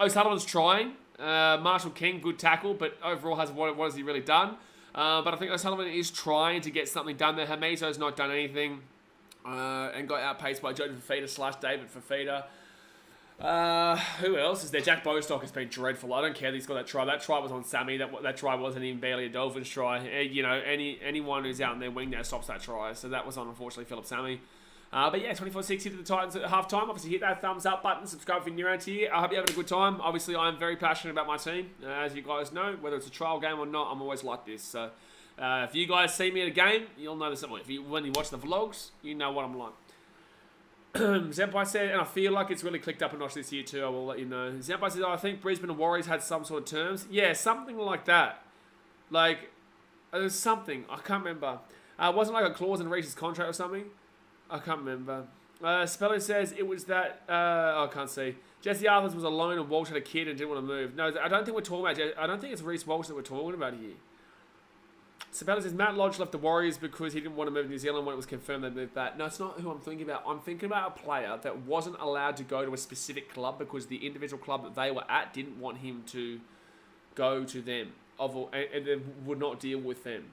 O'Sullivan's trying. Marshall King, good tackle, but overall, what has he really done? But I think O'Sullivan is trying to get something done there. Hamizo's not done anything. And got outpaced by Jordan Fafita / David Fafita. Who else is there? Jack Bostock has been dreadful. I don't care that he's got that try. That try was on Sammy. That try wasn't even barely a Dolphins try. You know, anyone who's out in their wing now stops that try. So that was on, unfortunately, Philip Sammy. But yeah, 24-6 here to the Titans at halftime. Obviously, hit that thumbs up button. Subscribe if you're new around here. I hope you're having a good time. Obviously, I'm very passionate about my team. As you guys know, whether it's a trial game or not, I'm always like this. So if you guys see me at a game, you'll know this. When you watch the vlogs, you know what I'm like. Senpai said, and I feel like it's really clicked up a notch this year too, I will let you know. Senpai said, I think Brisbane and Warriors had some sort of terms. Yeah, something like that. Like, there's something. I can't remember. Wasn't like a clause in Reece's contract or something? I can't remember. Speller says it was that... I can't see. Jesse Arthurs was alone and Walsh had a kid and didn't want to move. No, I don't think we're talking about... I don't think it's Reece Walsh that we're talking about here. Sabella says Matt Lodge left the Warriors because he didn't want to move to New Zealand when it was confirmed they moved back. No, it's not who I'm thinking about. I'm thinking about a player that wasn't allowed to go to a specific club because the individual club that they were at didn't want him to go to them and would not deal with them.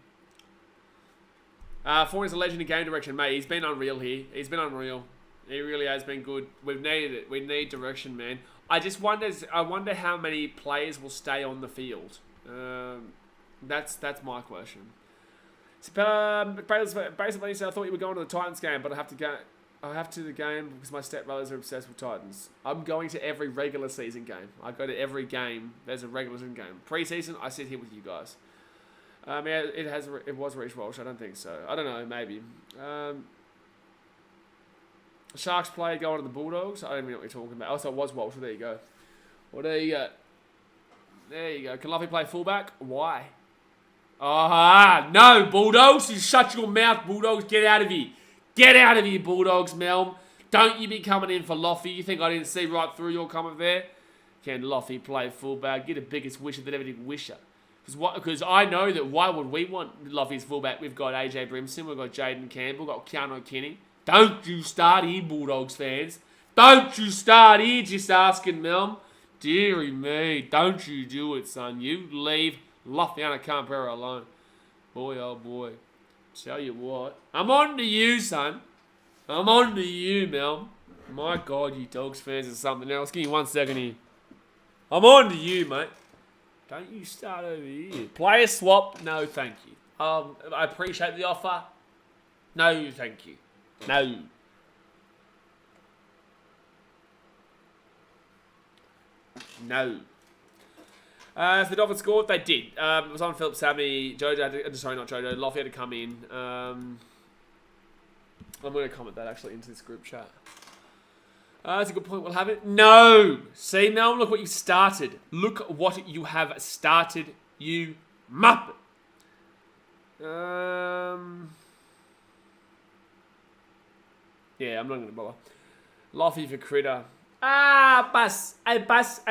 Foran is a legend in game direction, mate. He's been unreal here. He's been unreal. He really has been good. We've needed it. We need direction, man. I wonder how many players will stay on the field. That's my question. So, basically, I thought you were going to the Titans game, but I have to the game because my stepbrothers are obsessed with Titans. I'm going to every regular season game. I go to every game. There's a regular season game. Pre-season, I sit here with you guys. Yeah, it was Reece Walsh. I don't think so. I don't know. Maybe. Sharks player going to the Bulldogs. I don't even know what you're talking about. Also, it was Walsh. Well, there you go. Well, there you go. There you go. Can Luffy play fullback? Why? No, Bulldogs. You shut your mouth, Bulldogs. Get out of here. Get out of here, Bulldogs, Melm. Don't you be coming in for Luffy. You think I didn't see right through your comment there? Can Luffy play fullback? Get the biggest wisher that ever did wisher. Because I know that why would we want Luffy's fullback? We've got AJ Brimson, we've got Jaden Campbell, we've got Keanu Kenny. Don't you start here, Bulldogs fans. Don't you start here, just asking Melm. Deary me, don't you do it, son. You leave Luffy Campera alone. Boy, oh boy. Tell you what. I'm on to you, son. I'm on to you, Melm. My God, you Dogs fans are something else. Give me 1 second here. I'm on to you, mate. Don't you start over here. Player swap? No, thank you. I appreciate the offer. No, thank you. No. No. If the Dolphins scored, they did. It was on Philip Sammy. Sorry, not Jojo. Luffy had to come in. I'm going to comment that actually into this group chat. That's a good point. We'll have it. No! See, now look what you started. Look what you have started, you muppet. Yeah, I'm not going to bother. Luffy for Critter. Pass. I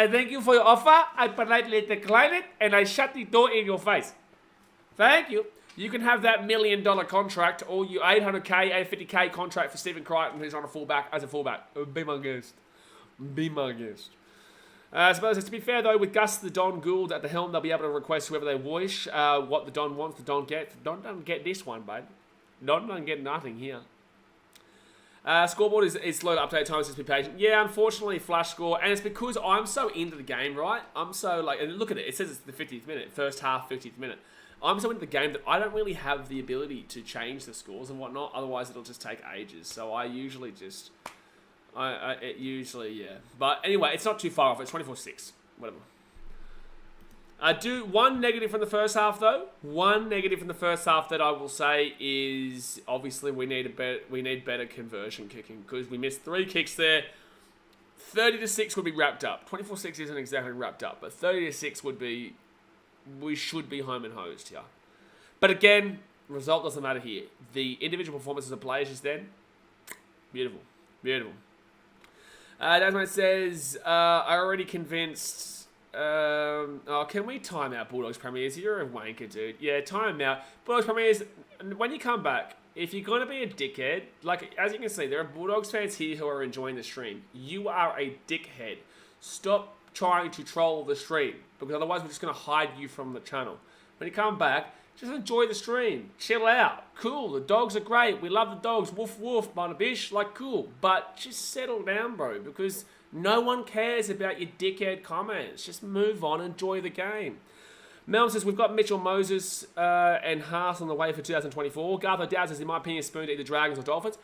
thank you for your offer. I politely decline it, and I shut the door in your face. Thank you. You can have that $1 million contract, or your $800K, $850K contract for Stephen Crichton, who's on a fullback as a fullback. Be my guest. Be my guest. I suppose, to be fair though, with Gus the Don Gould at the helm, they'll be able to request whoever they wish. What the Don wants, the Don gets. The Don doesn't get this one, babe. Don doesn't get nothing here. Scoreboard is slow to update times, just be patient. Yeah, unfortunately, flash score. And it's because I'm so into the game, right? I'm so like, and look at it. It says it's the 50th minute. First half, 50th minute. I'm so into the game that I don't really have the ability to change the scores and whatnot. Otherwise, it'll just take ages. So I usually just... yeah. But anyway, it's not too far off. It's 24-6. Whatever. I do one negative from the first half, though. One negative from the first half that I will say is obviously we need better conversion kicking because we missed 3 kicks there. 30-6 would be wrapped up. 24-6 isn't exactly wrapped up, but 30-6 would be... We should be home and hosed here. But again, result doesn't matter here. The individual performances of players just then, beautiful. Beautiful. Dasmate says, I already convinced... can we time out Bulldogs Premiers? You're a wanker, dude. Yeah, time out. Bulldogs Premiers, when you come back, if you're going to be a dickhead, like, as you can see, there are Bulldogs fans here who are enjoying the stream. You are a dickhead. Stop trying to troll the stream, because otherwise we're just going to hide you from the channel. When you come back, just enjoy the stream. Chill out. Cool. The dogs are great. We love the dogs. Woof woof, Bana Bish. Like, cool. But just settle down, bro, because no one cares about your dickhead comments. Just move on. Enjoy the game. Mel says, we've got Mitchell Moses and Haas on the way for 2024. Gartho Dowd says, in my opinion, spoon to either Dragons or Dolphins.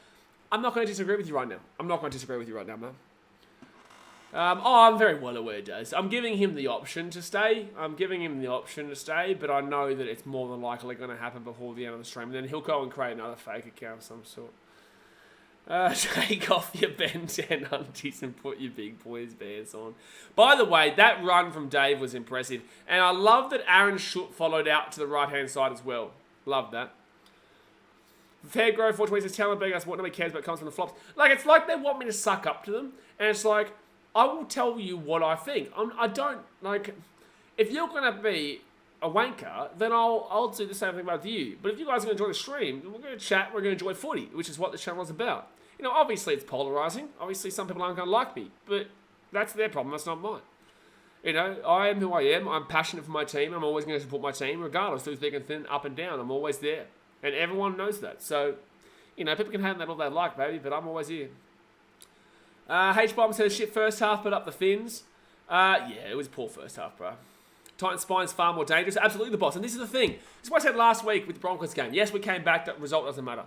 I'm not going to disagree with you right now. Man. I'm very well aware, Daz. I'm giving him the option to stay. But I know that it's more than likely going to happen before the end of the stream. And then he'll go and create another fake account of some sort. Take off your Ben 10 undies and put your big boys bands on. By the way, that run from Dave was impressive. And I love that Aaron Schutt followed out to the right-hand side as well. Love that. Fairgrove 420 says, tell them begging us what nobody cares about comes from the flops. Like, it's like they want me to suck up to them. And it's like... I will tell you what I think. I don't, like, if you're going to be a wanker, then I'll do the same thing with you. But if you guys are going to enjoy the stream, we're going to chat, we're going to enjoy footy, which is what the channel is about. You know, obviously it's polarising. Obviously some people aren't going to like me, but that's their problem, that's not mine. You know, I am who I am. I'm passionate for my team. I'm always going to support my team, regardless, through thick and thin, up and down. I'm always there. And everyone knows that. So, you know, people can have that all they like, baby, but I'm always here. H-Bomb says, shit first half, but up the fins. Yeah, it was a poor first half, bro. Titan Spine's far more dangerous. Absolutely the boss. And this is the thing. This is what I said last week with the Broncos game. Yes, we came back. That result doesn't matter.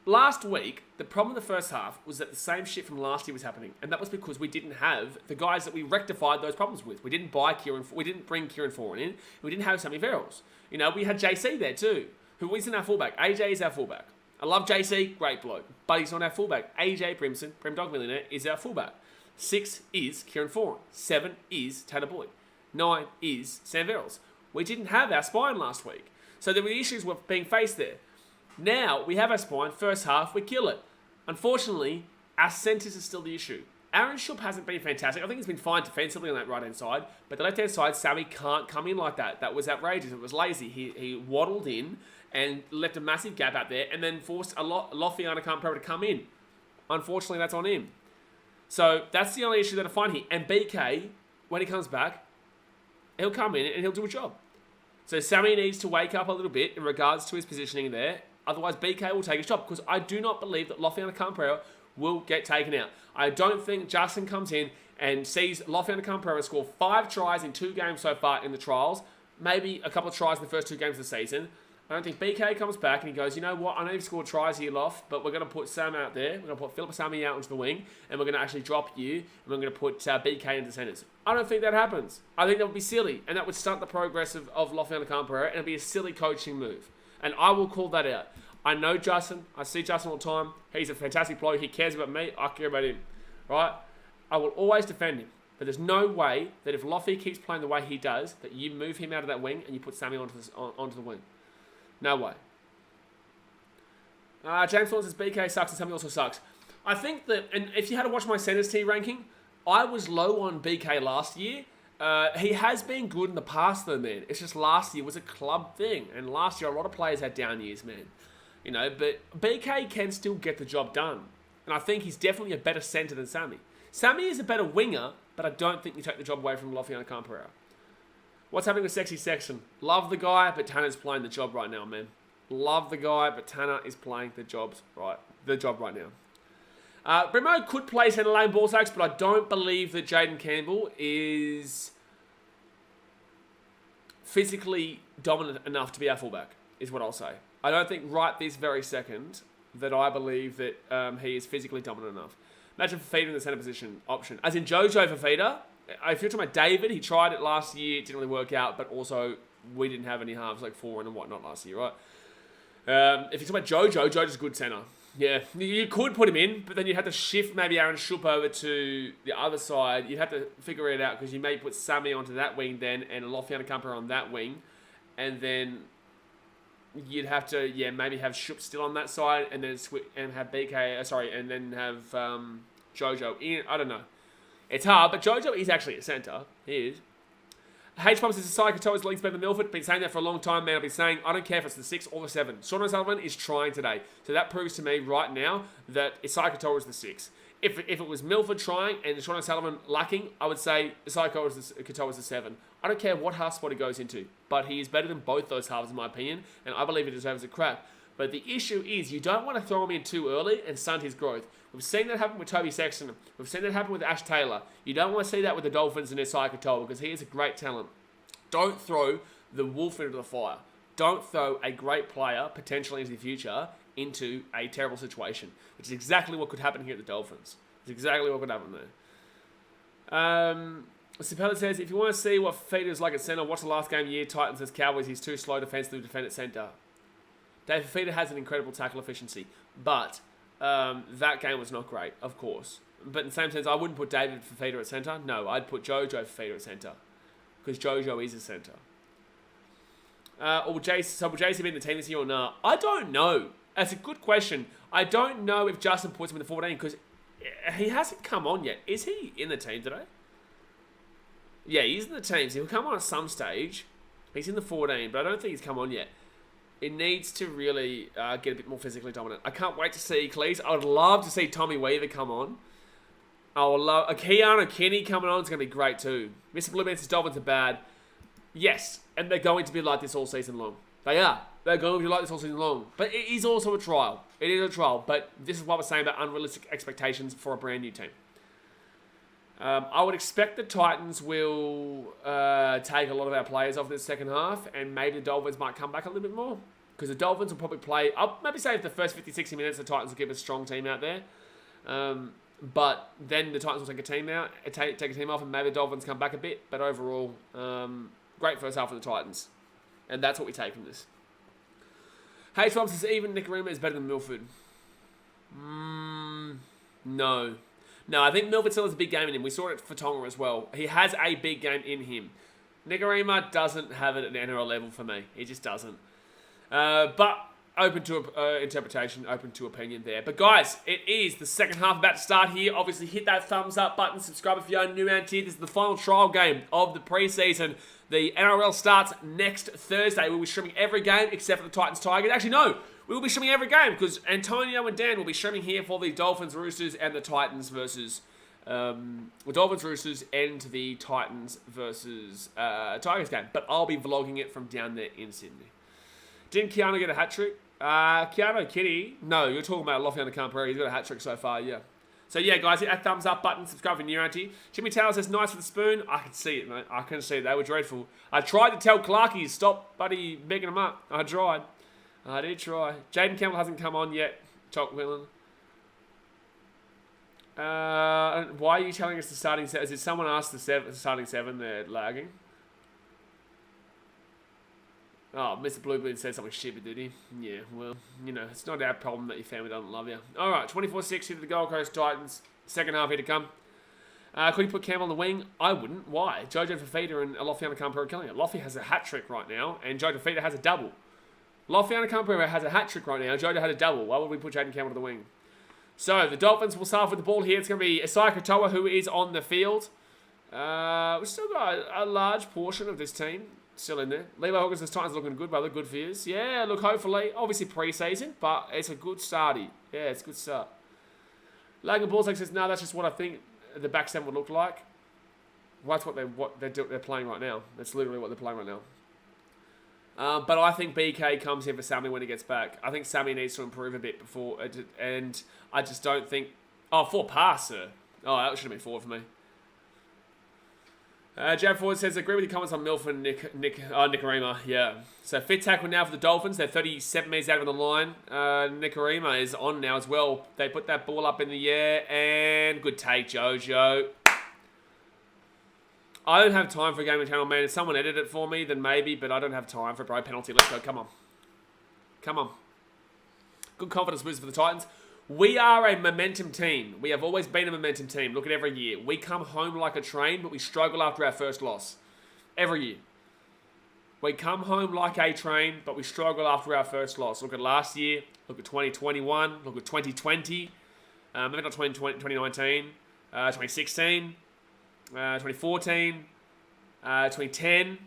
Last week, the problem in the first half was that the same shit from last year was happening. And that was because we didn't have the guys that we rectified those problems with. We didn't bring Kieran Foran in. We didn't have Sammy Verrills. You know, we had JC there too, who isn't our fullback. AJ is our fullback. I love JC, great bloke, but he's not our fullback. AJ Brimson, Prim Dog Millionaire, is our fullback. 6 is Kieran Foran. 7 is Tanner Boyd. 9 is Sam Verrills. We didn't have our spine last week. So there were issues with being faced there. Now, we have our spine. First half, we kill it. Unfortunately, our centres are still the issue. Aaron Shupp hasn't been fantastic. I think he's been fine defensively on that right-hand side. But the left-hand side, Sammy can't come in like that. That was outrageous. It was lazy. He waddled in and left a massive gap out there and then forced Lofiana Campero to come in. Unfortunately, that's on him. So that's the only issue that I find here. And BK, when he comes back, he'll come in and he'll do a job. So Sammy needs to wake up a little bit in regards to his positioning there. Otherwise, BK will take his job because I do not believe that Lofiana Campero will get taken out. I don't think Justin comes in and sees Lofiana Campero score 5 tries in 2 games so far in the trials, maybe a couple of tries in the first 2 games of the season. I don't think BK comes back and he goes, you know what, I know you've scored tries here, Lof, but we're going to put Sam out there. We're going to put Philip Sammy out onto the wing, and we're going to actually drop you, and we're going to put BK into centres. I don't think that happens. I think that would be silly, and that would stunt the progress of Lofiana Campero, and it'd be a silly coaching move. And I will call that out. I know Justin. I see Justin all the time. He's a fantastic bloke. He cares about me. I care about him. Right? I will always defend him. But there's no way that if Lofi keeps playing the way he does, that you move him out of that wing and you put Sammy onto the wing. No way. James Thorne says BK sucks and Sammy also sucks. I think that, and if you had to watch my centres team ranking, I was low on BK last year. He has been good in the past though, man. It's just last year was a club thing. And last year, a lot of players had down years, man. You know, but BK can still get the job done. And I think he's definitely a better centre than Sammy. Sammy is a better winger, but I don't think you take the job away from Lofiana Campero. What's happening with Sexy Section? Love the guy, but Tanner's playing the job right now, man. Love the guy, but Tanner is playing the job right now. Brimo could play centre lane ball sacks, but I don't believe that Jaden Campbell is physically dominant enough to be our fullback, is what I'll say. I don't think right this very second that I believe that he is physically dominant enough. Imagine Fafita in the centre position option. As in Jojo Fafita. If you're talking about David, he tried it last year. It didn't really work out, but also we didn't have any halves like forward and whatnot last year, right? If you're talking about Jojo, Jojo's a good centre. Yeah, you could put him in, but then you'd have to shift maybe Aaron Shupp over to the other side. You'd have to figure it out because you may put Sammy onto that wing then and Lofiana Campero on that wing. And then you'd have to, maybe have Shupp still on that side and then have and then have Jojo in. I don't know. It's hard, but Jojo is actually a centre. He is. H-Pumps is a Sai Katoa's legs better than Milford. Been saying that for a long time, man. I've been saying, I don't care if it's the 6 or the 7. Sean O'Sullivan is trying today. So that proves to me right now that Sai Katoa is the 6. If it was Milford trying and Sean O'Sullivan lacking, I would say Sai Katoa is the 7. I don't care what half spot he goes into, but he is better than both those halves in my opinion, and I believe he deserves a crack. But the issue is you don't want to throw him in too early and stunt his growth. We've seen that happen with Toby Sexton. We've seen that happen with Ash Taylor. You don't want to see that with the Dolphins and Sai Katoa because he is a great talent. Don't throw the wolf into the fire. Don't throw a great player, potentially into the future, into a terrible situation, which is exactly what could happen here at the Dolphins. It's exactly what could happen there. Sapella says, if you want to see what Fafita is like at centre, watch the last game year, Titans vs Cowboys. He's too slow defensively to defend at centre. Dave Fafita has an incredible tackle efficiency, but that game was not great, of course. But in the same sense, I wouldn't put David Fafita at centre. No, I'd put Jojo Fafita at centre, because Jojo is a centre. Will JC be in the team this year or not? I don't know. That's a good question. I don't know if Justin puts him in the 14 because he hasn't come on yet. Is he in the team today? Yeah, he's in the team. So he'll come on at some stage. He's in the 14, but I don't think he's come on yet. It needs to really get a bit more physically dominant. I can't wait to see Cleese. I would love to see Tommy Weaver come on. I would love Keanu Kenny coming on. It's going to be great too. Mr. Blueman says Dolphins are bad. Yes, and they're going to be like this all season long. They are. They're going to be like this all season long. But it is also a trial. It is a trial. But this is what we're saying about unrealistic expectations for a brand new team. I would expect the Titans will take a lot of our players off in the second half, and maybe the Dolphins might come back a little bit more. Because the Dolphins will probably play, I'll maybe say if the first 50, 60 minutes, the Titans will give a strong team out there. But then the Titans will take a team out, take a team off, and maybe the Dolphins come back a bit. But overall, great first half for the Titans. And that's what we take from this. H. Rob says, even Nicarima is better than Milford. No, I think Milford still has a big game in him. We saw it for Tonga as well. He has a big game in him. Nicarima doesn't have it at an NRL level for me. He just doesn't. But open to interpretation, open to opinion there. But guys, it is the second half about to start here. Obviously, hit that thumbs up button, subscribe if you're new around here. This is the final trial game of the preseason. The NRL starts next Thursday. We'll be streaming every game except for the Titans-Tigers. Actually, no. We will be streaming every game because Antonio and Dan will be streaming here for the Dolphins, Roosters, and the Titans versus... the Dolphins, Roosters, and the Titans versus Tigers game. But I'll be vlogging it from down there in Sydney. Didn't Keanu get a hat-trick? Keanu Kitty? No, you're talking about Lofiana Campera. He's got a hat-trick so far, yeah. So, yeah, guys, hit that thumbs up button. Subscribe if you're new around here. Jimmy Taylor says, nice with the spoon. I can see it, mate. I can see it. They were dreadful. I tried to tell Clarkie, stop, buddy, bigging them up. I tried. I did try. Jaden Campbell hasn't come on yet. Chalk Willen. Why are you telling us the starting seven? Did someone ask the starting seven? They're lagging. Oh, Mr. Bluebeard said something stupid, did he? Yeah, well, you know, it's not our problem that your family doesn't love you. All right, 24-6 here to the Gold Coast Titans. Second half here to come. Could you put Campbell on the wing? I wouldn't. Why? Jojo Fafita and Lofiana Campera are killing it. Lofi has a hat-trick right now, and Jojo Fafita has a double. Lofiana Campera has a hat-trick right now. Jojo had a double. Why would we put Jaden Campbell on the wing? So, the Dolphins will start with the ball here. It's going to be Isaiah Katoa, who is on the field. We've still got a large portion of this team still in there. Levi Hawkins, this Titans looking good, brother. Good for you. Yeah, look, hopefully. Obviously pre-season, but it's a good starty. Yeah, it's a good start. Logan Ballsack says, no, that's just what I think the back seven would look like. Well, that's what they're playing right now. That's literally what they're playing right now. But I think BK comes in for Sammy when he gets back. I think Sammy needs to improve a bit before, and I just don't think... Oh, 4 pass, sir. Oh, that should have been 4 for me. Jared Ford says, agree with your comments on Milford and Nicarima. Yeah. So, fit tackle now for the Dolphins. They're 37 metres out of the line. Nicarima is on now as well. They put that ball up in the air, and good take, Jojo. I don't have time for a game of channel, man. If someone edited it for me, then maybe, but I don't have time for it, bro. Penalty, let's go. Come on. Come on. Good confidence boost for the Titans. We are a momentum team. We have always been a momentum team. Look at every year. We come home like a train, but we struggle after our first loss. Every year. We come home like a train, but we struggle after our first loss. Look at last year. Look at 2021. Look at 2020. Maybe not 2019. 2016. 2014. 2010.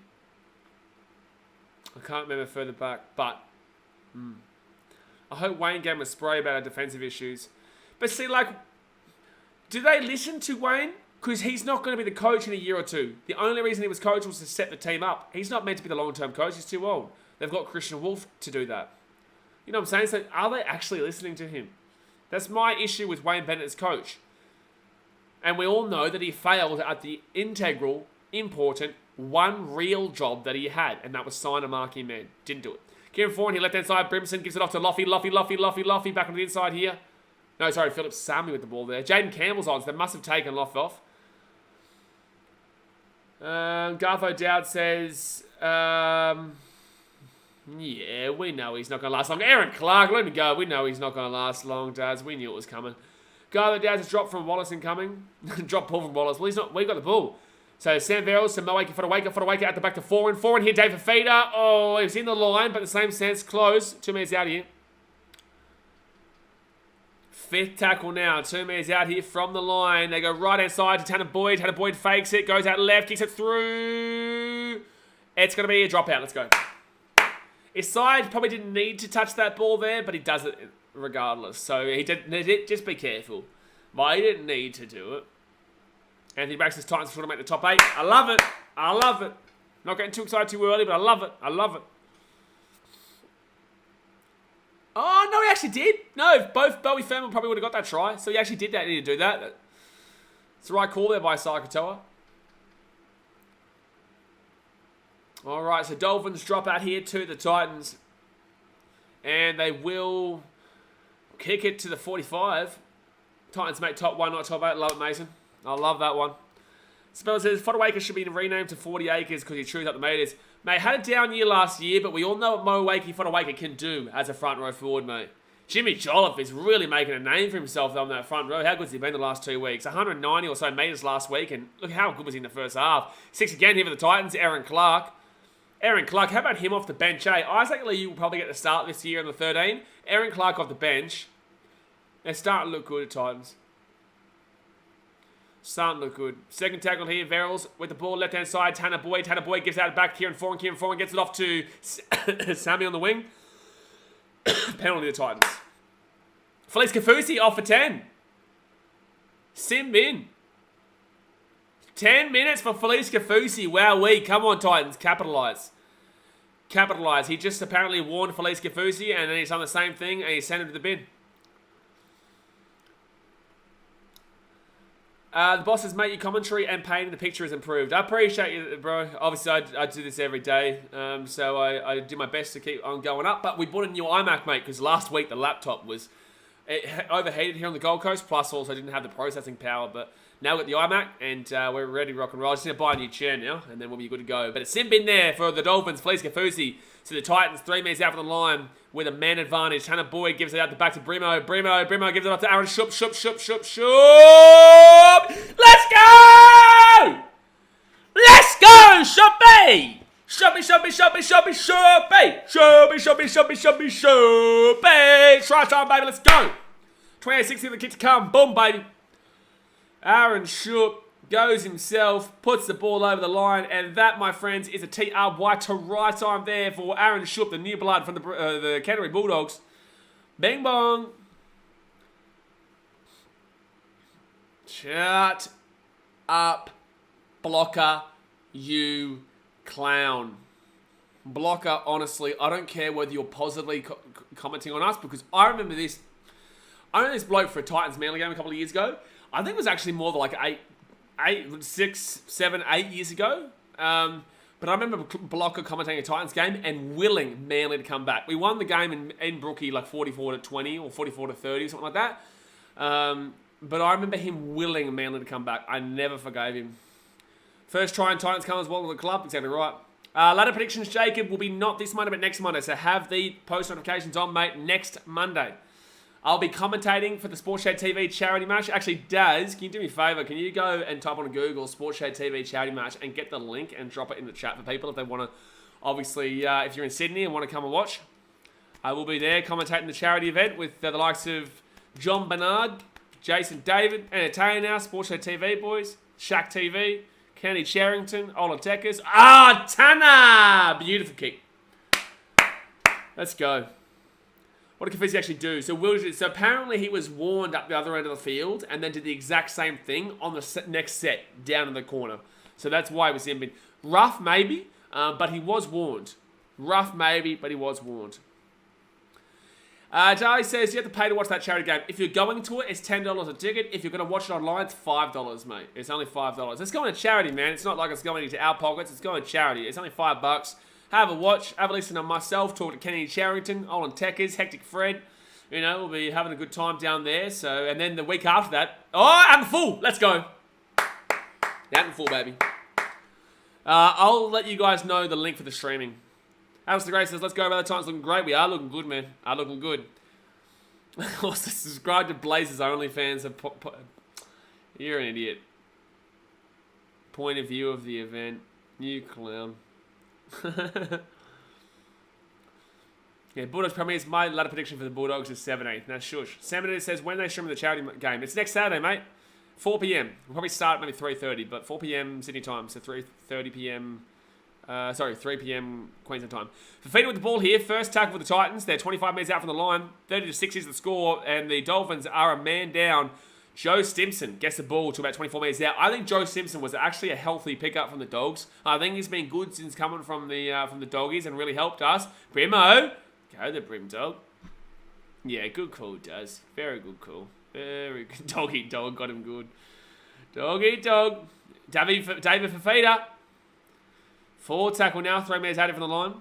I can't remember further back, but... I hope Wayne gave him a spray about our defensive issues. But see, like, do they listen to Wayne? Because he's not going to be the coach in a year or two. The only reason he was coach was to set the team up. He's not meant to be the long-term coach. He's too old. They've got Christian Wolf to do that. You know what I'm saying? So are they actually listening to him? That's my issue with Wayne Bennett as coach. And we all know that he failed at the integral, important, one real job that he had. And that was sign a marquee man. Didn't do it. Kieran Foran, he left-hand side. Brimson gives it off to Loffy. Back on the inside here. No, sorry, Philip Sammy with the ball there. Jaden Campbell's on, so they must have taken Loff off. Garth O'Dowd says, yeah, we know he's not going to last long. Aaron Clark, let me go. We know he's not going to last long, Dads. We knew it was coming. Garth O'Dowd has dropped from Wallace incoming. Drop pull from Wallace. Well, he's not. We got the ball. So Sam Verrills to Moake for the wake at the back to Foran. Foran here, Dave Fafita. Oh, he was in the line, but the same sense, close. 2 minutes out here. Fifth tackle now. 2 minutes out here from the line. They go right-hand side to Tanner Boyd. Tanner Boyd fakes it, goes out left, kicks it through. It's going to be a dropout. Let's go. His side probably didn't need to touch that ball there, but he does it regardless. So he did just be careful. But he didn't need to do it. Anthony Braxton's Titans will make the top 8. I love it. I love it. Not getting too excited too early, but I love it. I love it. Oh, no, he actually did. No, both Bowie Furman probably would have got that try. So he actually did that. He need to do that. It's the right call there by Sakatoa. All right, so Dolphins drop out here to the Titans. And they will kick it to the 45. Titans make top 1, not top 8. Love it, Mason. I love that one. Speller says, Fodawaker should be renamed to 40 acres because he chews up the meters. Mate, had a down year last year, but we all know what Mo Wakey Fodawaker can do as a front row forward, mate. Jimmy Jolliffe is really making a name for himself on that front row. How good has he been the last 2 weeks? 190 or so metres last week, and look how good was he in the first half. 6 again here for the Titans, Aaron Clark. Aaron Clark, how about him off the bench, eh? Isaac Lee will probably get the start this year in the 13. Aaron Clark off the bench. They're starting to look good at Titans. Starting to look good. Second tackle here, Verrills with the ball, left-hand side, Tanner Boyd. Tanner Boyd gives out back, Kieran Foran. Kieran Foran gets it off to Sammy on the wing. Penalty to the Titans. Felice Kafusi off for 10. Sim bin. 10 minutes for Felice Kafusi. Wowee. Come on, Titans. Capitalise. Capitalise. He just apparently warned Felice Kafusi, and then he's done the same thing, and he sent him to the bin. The boss says, mate, your commentary and paint in the picture has improved. I appreciate you, bro. Obviously, I do this every day, so I do my best to keep on going up. But we bought a new iMac, mate, because last week the laptop was overheated here on the Gold Coast, plus also didn't have the processing power. But now we've got the iMac, and we're ready to rock and roll. I just need to buy a new chair now, and then we'll be good to go. But it's Sim bin there for the Dolphins, Felice Kafusi. So the Titans, 3 minutes out from the line with a man advantage. Tanner Boyd gives it out the back to Brimo. Brimo gives it up to Aaron Shoop. Let's go! Let's go, Shoopy! Shoopy! Try time, baby, let's go! 28-16, the kick to come. Boom, baby. Aaron Shoop goes himself, puts the ball over the line, and that, my friends, is a TRY to right time there for Aaron Shoop, the new blood from the Canterbury Bulldogs. Bing bong. Shut up, Blocker, you clown. Blocker, honestly, I don't care whether you're positively commenting on us, because I remember this bloke for a Titans Manly game a couple of years ago. I think it was actually more than like 6, 7, 8 years ago. But I remember Blocker commentating a Titans game and willing Manly to come back. We won the game in Brookie like 44-20 or 44-30 or something like that. But I remember him willing Manly to come back. I never forgave him. First try and Titans come as well to the club. Exactly right. Ladder predictions, Jacob, will be not this Monday but next Monday. So have the post notifications on, mate, next Monday. I'll be commentating for the Sportshade TV charity match. Actually, Daz, can you do me a favour? Can you go and type on Google Sportshade TV charity match and get the link and drop it in the chat for people if they want to, obviously, if you're in Sydney and want to come and watch. I will be there commentating the charity event with the likes of John Bernard, Jason David, Entertainer now, Sportshade TV boys, Shaq TV, Kenny Charrington, Ola Tekkers. Tanner! Beautiful kick. Let's go. What did Kafusi actually do? So apparently he was warned up the other end of the field and then did the exact same thing on the next set down in the corner. So that's why it was in. Rough maybe, but he was warned. Rough maybe, but he was warned. Charlie says you have to pay to watch that charity game. If you're going to it, it's $10 a ticket. If you're going to watch it online, it's $5, mate. It's only $5. It's going to charity, man. It's not like it's going into our pockets. It's going to charity. It's only $5. Have a watch, have a listen to myself, talk to Kenny Charrington, Olin Tekkers, Hectic Fred. You know, we'll be having a good time down there. So, and then the week after that, out and full. Let's go. Out and full, baby. I'll let you guys know the link for the streaming. Alex the Great says, let's go about the times looking great. We are looking good, man. Are looking good. Also, subscribe to Blazers OnlyFans. You're an idiot. Point of view of the event. You clown. Yeah, Bulldogs Premiers. My ladder prediction for the Bulldogs is 7-8. Now, shush. Sam says, when they stream the charity game? It's next Saturday, mate. 4 p.m. We'll probably start maybe 3:30, but 4 p.m. Sydney time, so 3:30 p.m. 3 p.m. Queensland time. Fafita with the ball here. First tackle for the Titans. They're 25 metres out from the line. 30-6 is the score, and the Dolphins are a man down. Joe Simpson gets the ball to about 24 metres out. I think Joe Simpson was actually a healthy pickup from the Dogs. I think he's been good since coming from the Doggies and really helped us. Brimo. Go the Brim Dog. Yeah, good call, Daz. Very good call. Very good. Doggy Dog got him good. Doggy Dog. David Fafita. Forward tackle now. 3 metres out from the line.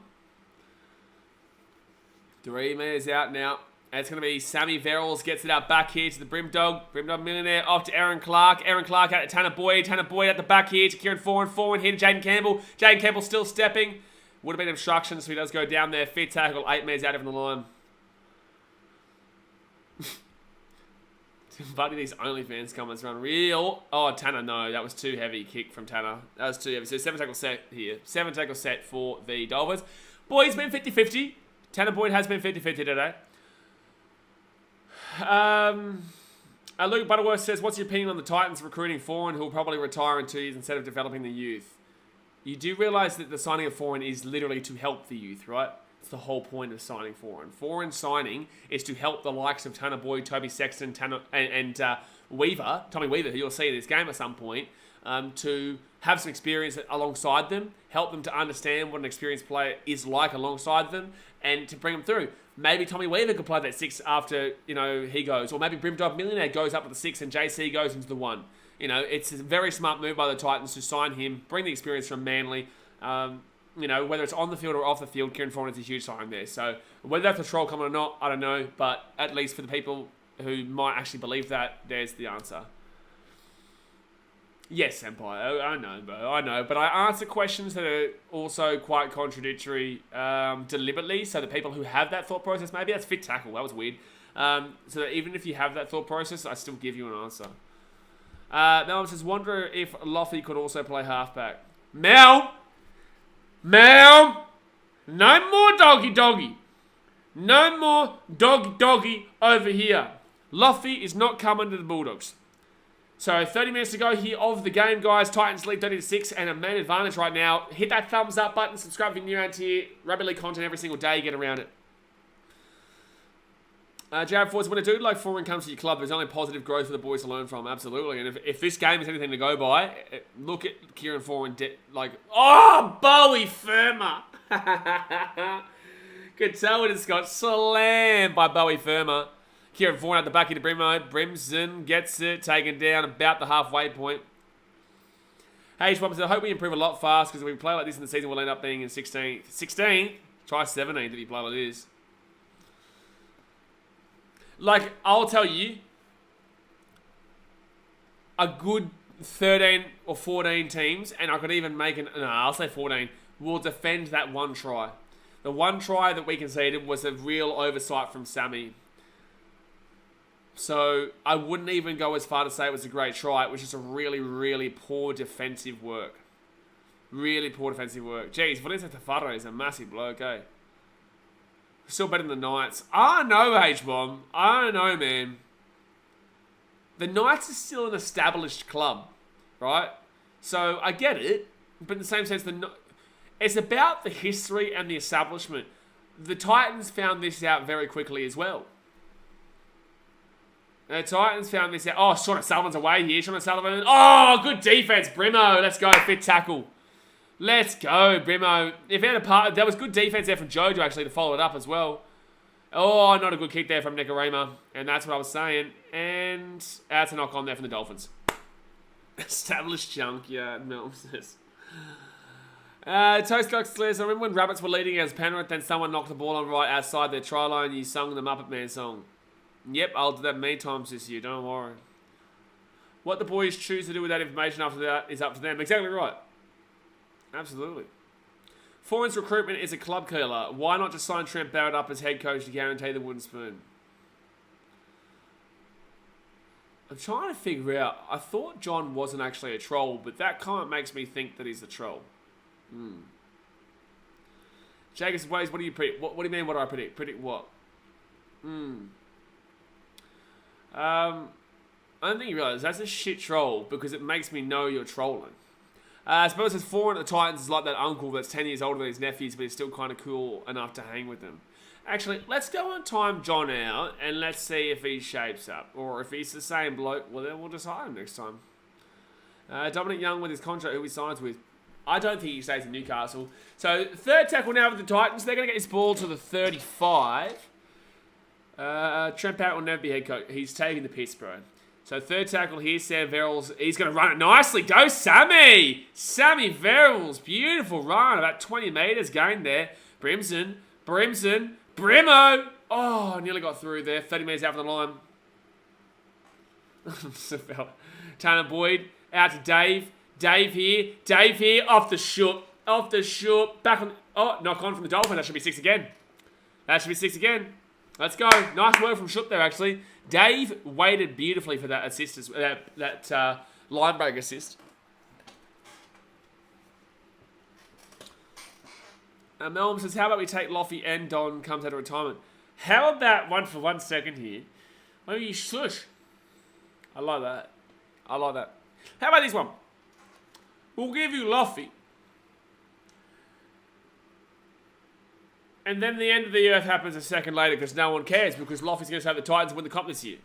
3 metres out now. And it's going to be Sammy Verrills gets it out back here to the Brim Dog. Brim Dog millionaire off to Aaron Clark. Aaron Clark out to Tanner Boyd. Tanner Boyd at the back here to Kieran Foran. Foran here to Jaden Campbell. Jaden Campbell still stepping. Would have been obstruction, so he does go down there. Fit tackle, 8 metres out from the line. Buddy, these OnlyFans comments run real. Oh, Tanner, no. That was too heavy kick from Tanner. That was too heavy. So 7 tackle set here. 7 tackle set for the Dolphins. Boyd's been 50-50. Tanner Boyd has been 50-50 today. Luke Butterworth says, what's your opinion on the Titans recruiting Foran, who will probably retire in 2 years instead of developing the youth? You do realise that the signing of Foran is literally to help the youth, right? It's the whole point of signing Foran. Foran signing is to help the likes of Tanner Boyd, Toby Sexton, and Weaver, Tommy Weaver, who you'll see in this game at some point, to have some experience alongside them, help them to understand what an experienced player is like alongside them, and to bring them through. Maybe Tommy Weaver could play that 6 after, he goes. Or maybe Brimdog Millionaire goes up with the 6 and JC goes into the 1. It's a very smart move by the Titans to sign him, bring the experience from Manly. Whether it's on the field or off the field, Kieran Foran is a huge sign there. So whether that's a troll comment or not, I don't know. But at least for the people who might actually believe that, there's the answer. Yes, Empire. I know, bro. I know. But I answer questions that are also quite contradictory deliberately, so that people who have that thought process, maybe that's fit tackle. That was weird. So that even if you have that thought process, I still give you an answer. Mel says, wonder if Loffy could also play halfback. Mel! No more doggy. No more doggy over here. Luffy is not coming to the Bulldogs. So 30 minutes to go here of the game, guys. Titans lead 30-6 and a man advantage right now. Hit that thumbs up button. Subscribe if you're new around here. Rugby League content every single day. Get around it. Jared Ford says, when a dude like Foran comes to your club, there's only positive growth for the boys to learn from. Absolutely. And if this game is anything to go by, look at Kieran Foran, Bowie Firma. Could tell it just got slammed by Bowie Firma. Kieran Foran at the back into Brimo. Brimson gets it, taken down about the halfway point. Hey, Schwab says, I hope we improve a lot fast, because if we play like this in the season, we'll end up being in 16th. 16th? Try 17th if you play like this. Like, I'll tell you, a good 13 or 14 teams, and I could even make I'll say 14, will defend that one try. The one try that we conceded was a real oversight from Sammy. So, I wouldn't even go as far to say it was a great try. It was just a really, really poor defensive work. Really poor defensive work. Jeez, Vanessa Tafaro is a massive bloke, eh? Still better than the Knights. I know, H-Bomb. I know, man. The Knights are still an established club, right? So, I get it. But in the same sense, it's about the history and the establishment. The Titans found this out very quickly as well. The Titans found this out. Oh, Shaun Sullivan's away here. Shaun Sullivan. Oh, good defense, Brimo. Let's go. Fit tackle. Let's go, Brimo. If had a part, there was good defense there from Jojo, actually, to follow it up as well. Oh, not a good kick there from BKRmy. And that's what I was saying. And that's a knock on there from the Dolphins. Established junk, yeah. No, Toast Cox says, I remember when Rabbits were leading as Penrith, then someone knocked the ball on right outside their try line and you sung the Muppet Man song. Yep, I'll do that many times this year, don't worry. What the boys choose to do with that information after that is up to them. Exactly right. Absolutely. Foran's recruitment is a club killer. Why not just sign Trent Barrett up as head coach to guarantee the wooden spoon? I'm trying to figure out. I thought John wasn't actually a troll, but that kind of makes me think that he's a troll. Jacobs Ways, what do you predict? What do you mean, what do I predict? Predict what? I don't think you realise that's a shit troll because it makes me know you're trolling. I suppose his Foran at the Titans is like that uncle that's 10 years older than his nephews, but he's still kind of cool enough to hang with them. Actually, let's go and time John out and let's see if he shapes up. Or if he's the same bloke, well then we'll decide him next time. Dominic Young with his contract, who he signs with. I don't think he stays in Newcastle. So, third tackle now with the Titans. They're going to get this ball to the 35. Trent Barrett will never be head coach. He's taking the piss, bro. So, third tackle here, Sam Verrills. He's going to run it nicely. Go, Sammy! Sammy Verrills. Beautiful run. About 20 metres gained there. Brimson. Brimo! Oh, nearly got through there. 30 metres out from the line. Tanner Boyd. Out to Dave. Dave here. Off the shoot. Back on. Oh, knock on from the Dolphins. That should be 6 again. Let's go. Nice work from Shook there, actually. Dave waited beautifully for that assist, that line break assist. Melm says, how about we take Loffy and Don comes out of retirement? How about one for 1 second here? Maybe you shush. I like that. I like that. How about this one? We'll give you Loffy. And then the end of the earth happens a second later because no one cares because Loffy's going to have the Titans win the comp this year.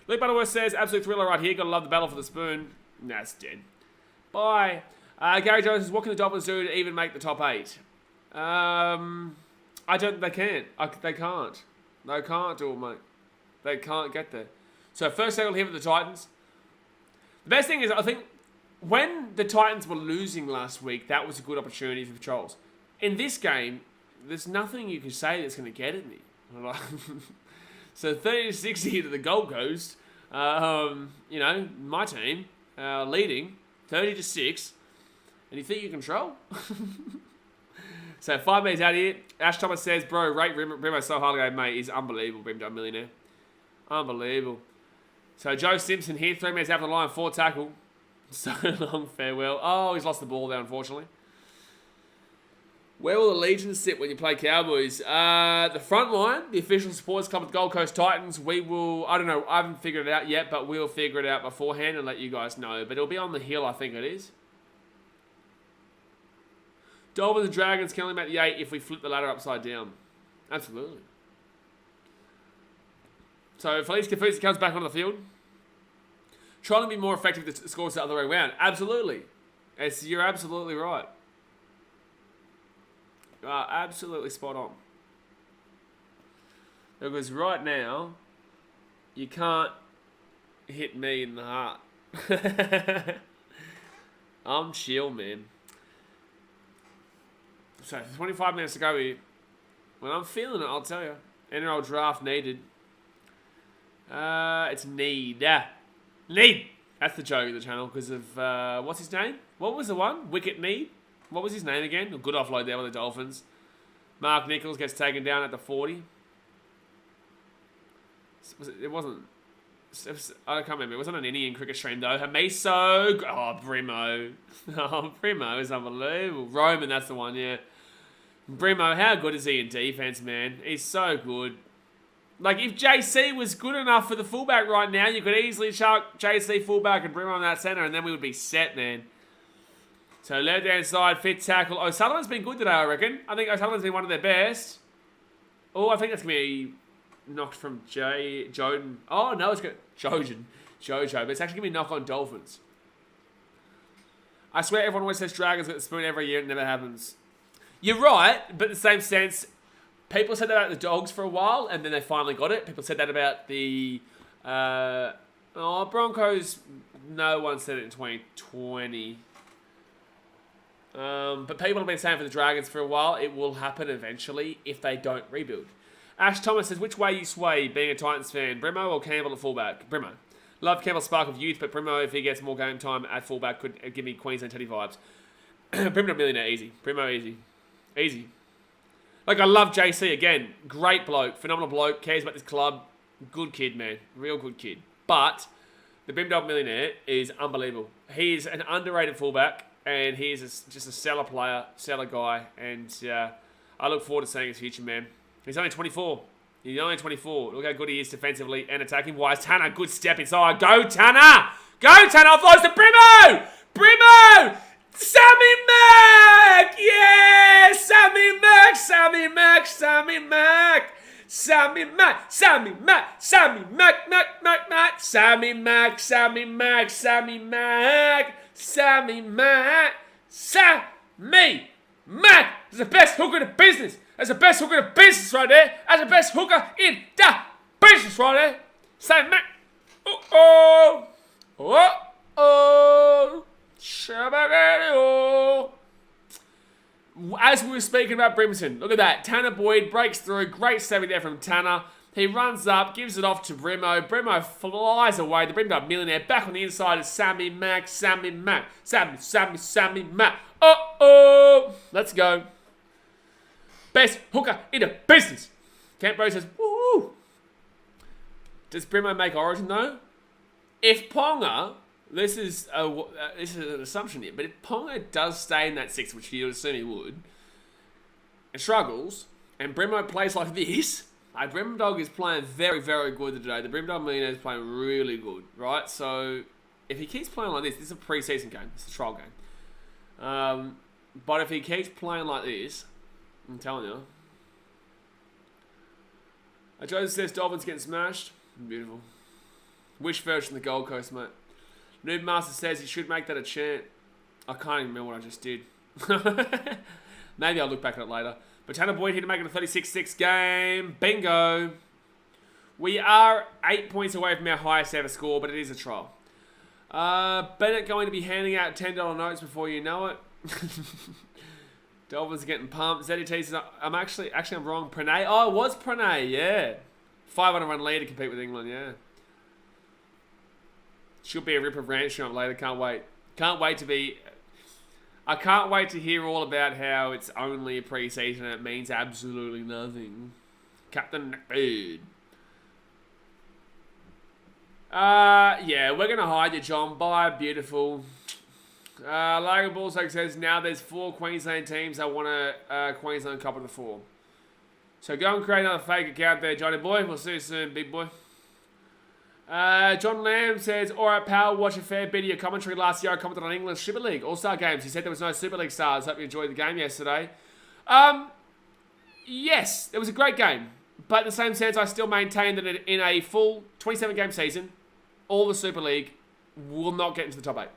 Luke Butterworth says, absolute thriller right here. Got to love the battle for the spoon. Nah, it's dead. Bye. Gary Jones says, what can the Dolphins do to even make the top 8? I don't. They can't. They can't. They can't do it, mate. They can't get there. So first tackle here with the Titans. The best thing is, I think, when the Titans were losing last week, that was a good opportunity for Patrols. In this game, there's nothing you can say that's going to get at me. So 30-60 to the Gold Coast. You know, my team leading 30-6. And you think you control? So 5 minutes out of here. Ash Thomas says, bro, rate Brimo so highly, mate. He's unbelievable, Brim Millionaire. Unbelievable. So Joe Simpson here, 3 minutes after the line, 4 tackle. So long, farewell. Oh, he's lost the ball there, unfortunately. Where will the Legion sit when you play Cowboys? The front line, the official supporters club with Gold Coast Titans. We will, I don't know, I haven't figured it out yet, but we'll figure it out beforehand and let you guys know. But it'll be on the hill, I think it is. Dolphins and Dragons can only make the 8 if we flip the ladder upside down. Absolutely. So Felice Kafusi comes back on the field. Trying to be more effective if the score's the other way around. Absolutely. You're absolutely right. You are absolutely spot on. Because right now, you can't hit me in the heart. I'm chill, man. So 25 minutes to go here. When I'm feeling it, I'll tell you. NRL draft needed. It's need. Need. That's the joke of the channel because of, what's his name? What was the one? Wicket Need? What was his name again? A good offload there with the Dolphins. Mark Nichols gets taken down at the 40. It wasn't... I can't remember. It wasn't an Indian cricket stream though. Hamiso. Oh, Brimo. Oh, Brimo is unbelievable. Roman, that's the one, yeah. Brimo, how good is he in defense, man? He's so good. Like, if JC was good enough for the fullback right now, you could easily chuck JC fullback and Brimo on that centre, and then we would be set, man. So, left hand side, fit tackle. O'Sullivan's been good today, I reckon. I think O'Sullivan's been one of their best. Oh, I think that's going to be knocked from Joden. Oh, no, it's good. Jojo. But it's actually going to be knock on Dolphins. I swear everyone always says Dragons get the spoon every year. It never happens. You're right, but in the same sense, people said that about the Dogs for a while, and then they finally got it. People said that about the Broncos. No one said it in 2020. But people have been saying for the Dragons for a while, it will happen eventually if they don't rebuild. Ash Thomas says, which way you sway being a Titans fan, Brimo or Campbell at fullback? Brimo. Love Campbell's spark of youth, but Brimo, if he gets more game time at fullback, could give me Queensland Teddy vibes. Brimo millionaire, easy. Brimo, easy. Easy. Like, I love JC, again. Great bloke. Phenomenal bloke. Cares about this club. Good kid, man. Real good kid. But the Brimdog millionaire is unbelievable. He's an underrated fullback, and he's just a stellar player, stellar guy, and I look forward to seeing his future, man. He's only 24. He's only 24. Look how good he is defensively and attacking wise. Tanner, good step inside. Go, Tanner! Go, Tanner! Offloads to Brimo! Brimo! Sammy Mack! Yeah! Sammy Mack! Sammy Mack! Sammy Mack! Sammy Mack! Sammy Mack! Sammy Mack! Mack! Mack! Mack! Sammy Mack! Sammy Mack! Sammy Mack! Sammy Mack! Sammy Mack! He's the best hooker in the business! That's the best hooker in the business right there! That's the best hooker in the business right there! Sammy Mack! Uh-oh! Uh-oh! As we were speaking about Brimson, look at that. Tanner Boyd breaks through. Great saving there from Tanner. He runs up, gives it off to Brimo. Brimo flies away. The Brimdog millionaire back on the inside is Sammy Mack. Sammy Mack. Sammy Mack. Uh-oh. Let's go. Best hooker in the business. Camp Bro says, woo! Does Brimo make Origin though? If Ponga, this is an assumption here, but if Ponga does stay in that 6, which you would assume he would, and struggles, and Brimo plays like this, like Brimdog is playing very, very good today. The Brimdog Millionaire is playing really good, right? So if he keeps playing like this is a pre-season game. It's a trial game. But if he keeps playing like this, I'm telling you. Joseph says Dolphins getting smashed. Beautiful. Wish version of the Gold Coast, mate. Noob Master says he should make that a chant. I can't even remember what I just did. Maybe I'll look back at it later. But Tanner Boyd here to make it a 36-6 game. Bingo. We are 8 points away from our highest ever score, but it is a trial. Bennett going to be handing out $10 notes before you know it. Dolphins are getting pumped. ZDT says, I'm actually I'm wrong. Pranay. Oh, it was Pranay, yeah. 500-run lead to compete with England, yeah. Should be a rip of ranch up later. Can't wait. I can't wait to hear all about how it's only a pre-season and it means absolutely nothing. Captain Bird. Yeah, we're going to hide you, John. Bye, beautiful. Logan Bullsock says, now there's 4 Queensland teams that want a Queensland Cup of the 4. So go and create another fake account there, Johnny boy. We'll see you soon, big boy. John Lamb says, alright pal, watch a fair bit of your commentary last year. I commented on England's Super League All-Star games. He said there was no Super League stars. Hope you enjoyed the game yesterday. Yes, it was a great game. But in the same sense, I still maintain that in a full 27-game season, all the Super League will not get into the top 8.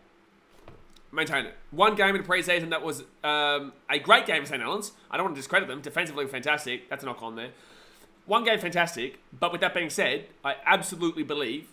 Maintain it. One game in the pre-season that was a great game for St. Helens. I don't want to discredit them. Defensively fantastic. That's a knock on there. One game fantastic. But with that being said, I absolutely believe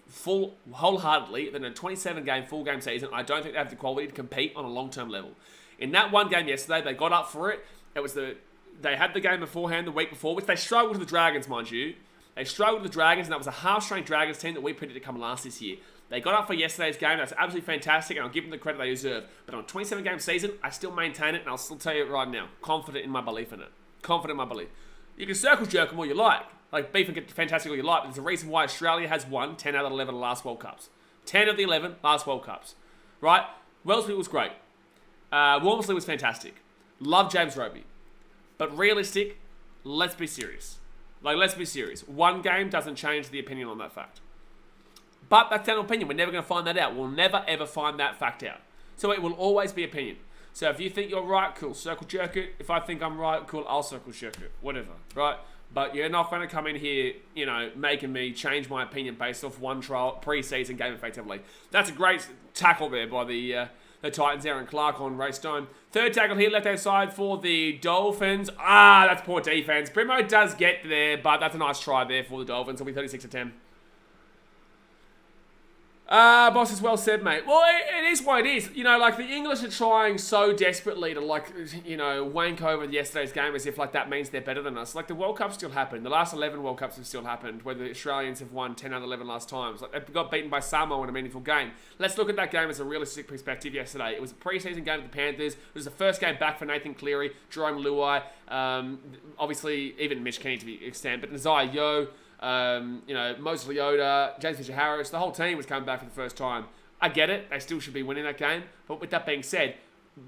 wholeheartedly that in a 27-game full game season, I don't think they have the quality to compete on a long-term level. In that one game yesterday, they got up for it. They had the game beforehand the week before, which they struggled with the Dragons, mind you. They struggled with the Dragons, and that was a half-strength Dragons team that we predicted to come last this year. They got up for yesterday's game. That's absolutely fantastic, and I'll give them the credit they deserve. But on a 27-game season, I still maintain it, and I'll still tell you it right now. Confident in my belief in it. Confident in my belief. You can circle jerk them all you like. Like, beef and get fantastic all you like, but there's a reason why Australia has won 10 out of 11 of the last World Cups. 10 of the 11 last World Cups. Right? Wellesley was great. Wormsley was fantastic. Love James Roby. But realistic, let's be serious. Like, let's be serious. One game doesn't change the opinion on that fact. But that's an opinion. We're never going to find that out. We'll never, ever find that fact out. So it will always be opinion. So if you think you're right, cool, circle jerk it. If I think I'm right, cool, I'll circle jerk it. Whatever, right? But you're not going to come in here, making me change my opinion based off one trial pre-season game effectively. That's a great tackle there by the Titans, Aaron Clark on Ray Stone. Third tackle here, left-hand side for the Dolphins. That's poor defense. Brimo does get there, but that's a nice try there for the Dolphins. It'll be 36-10. Boss is well said, mate. Well, it is what it is. The English are trying so desperately to, wank over yesterday's game as if, that means they're better than us. The World Cup still happened. The last 11 World Cups have still happened, where the Australians have won 10 out of 11 last times. They got beaten by Samoa in a meaningful game. Let's look at that game as a realistic perspective yesterday. It was a pre-season game with the Panthers. It was the first game back for Nathan Cleary, Jerome Luai, obviously even Mitch Kenny to the extent, but Nazai Yo, Moses Leota, James Fisher-Harris, the whole team was coming back for the first time. I get it. They still should be winning that game. But with that being said,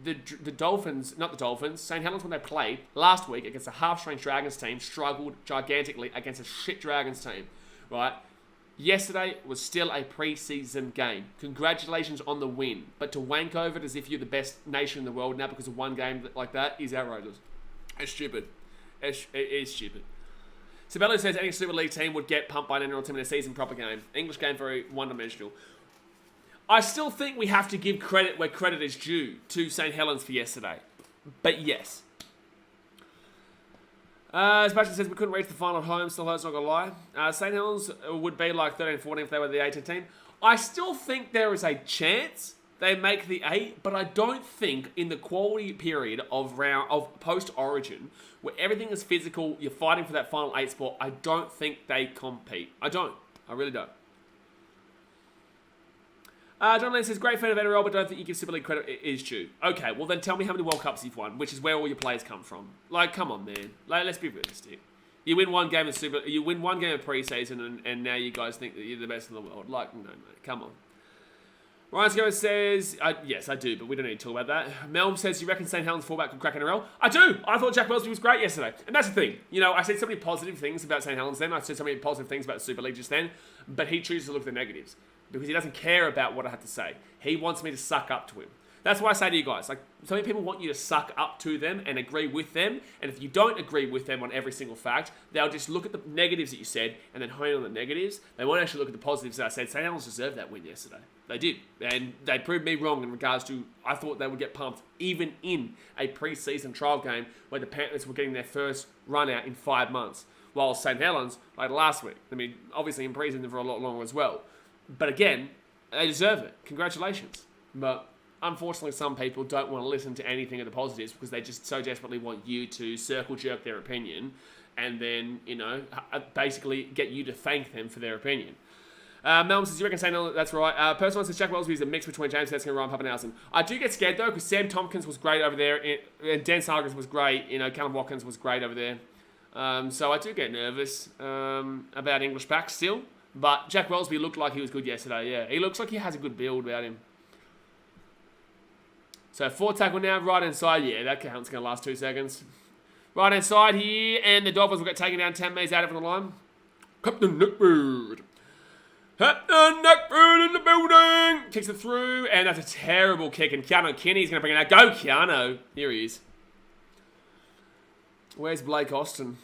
the Dolphins, not the Dolphins, St. Helens, when they played last week against a half-strength Dragons team, struggled gigantically against a shit Dragons team, right? Yesterday was still a pre-season game. Congratulations on the win. But to wank over it as if you're the best nation in the world now because of one game like that is outrageous. It's stupid. It is stupid. Sabello says any Super League team would get pumped by an NRL team in a season proper game. English game very one-dimensional. I still think we have to give credit where credit is due to St. Helens for yesterday. But yes. Sebastian says we couldn't reach the final at home. Still hurts, not gonna lie. St. Helens would be 13-14 if they were the 18 team. I still think there is a chance they make the 8, but I don't think in the quality period of post-Origin, where everything is physical, you're fighting for that final 8 spot, I don't think they compete. I don't. I really don't. John Lane says, great fan of NRL, but don't think you give Super League credit is due. Okay, well then tell me how many World Cups you've won, which is where all your players come from. Come on, man. Let's be realistic. You win one game of preseason, and now you guys think that you're the best in the world. Like, no, mate, come on. Ryan Scower says, yes, I do, but we don't need to talk about that. Melm says, you reckon St. Helens fullback could crack NRL? I do. I thought Jack Welsby was great yesterday. And that's the thing. You know, I said so many positive things about St. Helens then. I said so many positive things about Super League just then. But he chooses to look at the negatives. Because he doesn't care about what I have to say. He wants me to suck up to him. That's why I say to you guys, like, so many people want you to suck up to them and agree with them. And if you don't agree with them on every single fact, they'll just look at the negatives that you said and then hone on the negatives. They won't actually look at the positives that I said. St. Helens deserved that win yesterday. They did. And they proved me wrong in regards to, I thought they would get pumped even in a pre-season trial game where the Panthers were getting their first run out in 5 months. While St. Helens, like last week, I mean, obviously in pre-season for a lot longer as well. But again, they deserve it. Congratulations. But unfortunately, some people don't want to listen to anything of the positives because they just so desperately want you to circle jerk their opinion and then, you know, basically get you to thank them for their opinion. Melvin says, you reckon St. Helens? That's right. Person says, Jack Welsby is a mix between James Tedesco and Ryan Papenhuyzen. I do get scared, though, because Sam Tompkins was great over there, and Dan Sargis was great. You know, Callum Watkins was great over there. So I do get nervous about English backs still. But Jack Welsby looked like he was good yesterday, yeah. He looks like he has a good build about him. So 4 tackle now, right-hand side. Yeah, that count's going to last 2 seconds. Right-hand side here, and the Dolphins will get taken down 10 metres out of the line. Captain Nickbird. Captain Nickbird in the building. Kicks it through, and that's a terrible kick. And Keanu Kinney's going to bring it out. Go, Keanu. Here he is. Where's Blake Austin?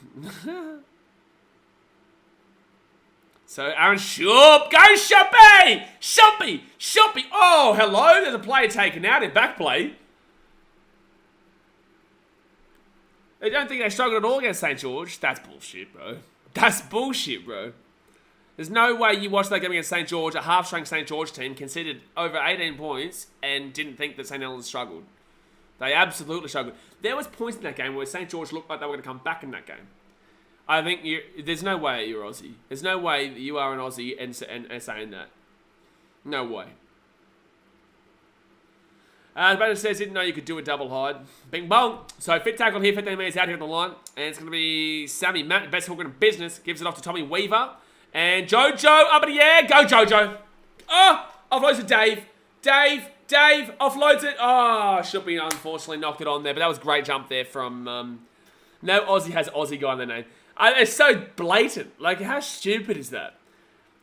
So, Aaron Sharp. Go, Sharpie! Sharpie! Sharpie! Oh, hello. There's a player taken out in back play. I don't think they struggled at all against St. George. That's bullshit, bro. That's bullshit, bro. There's no way you watched that game against St. George, a half-strength St. George team, conceded over 18 points and didn't think that St. Helens struggled. They absolutely struggled. There was points in that game where St. George looked like they were going to come back in that game. I think there's no way you're Aussie. There's no way that you are an Aussie and saying that. No way. Banner says, didn't know you could do a double hide. Bing bong. So fit tackle here, 15 metres out here on the line. And it's going to be Sammy Matt, best hooker in business. Gives it off to Tommy Weaver. And Jojo up in the air. Go Jojo. Oh, offloads to Dave. Dave, offloads it. Oh, should be unfortunately knocked it on there. But that was a great jump there from... no Aussie has Aussie guy in their name. It's so blatant. Like, how stupid is that?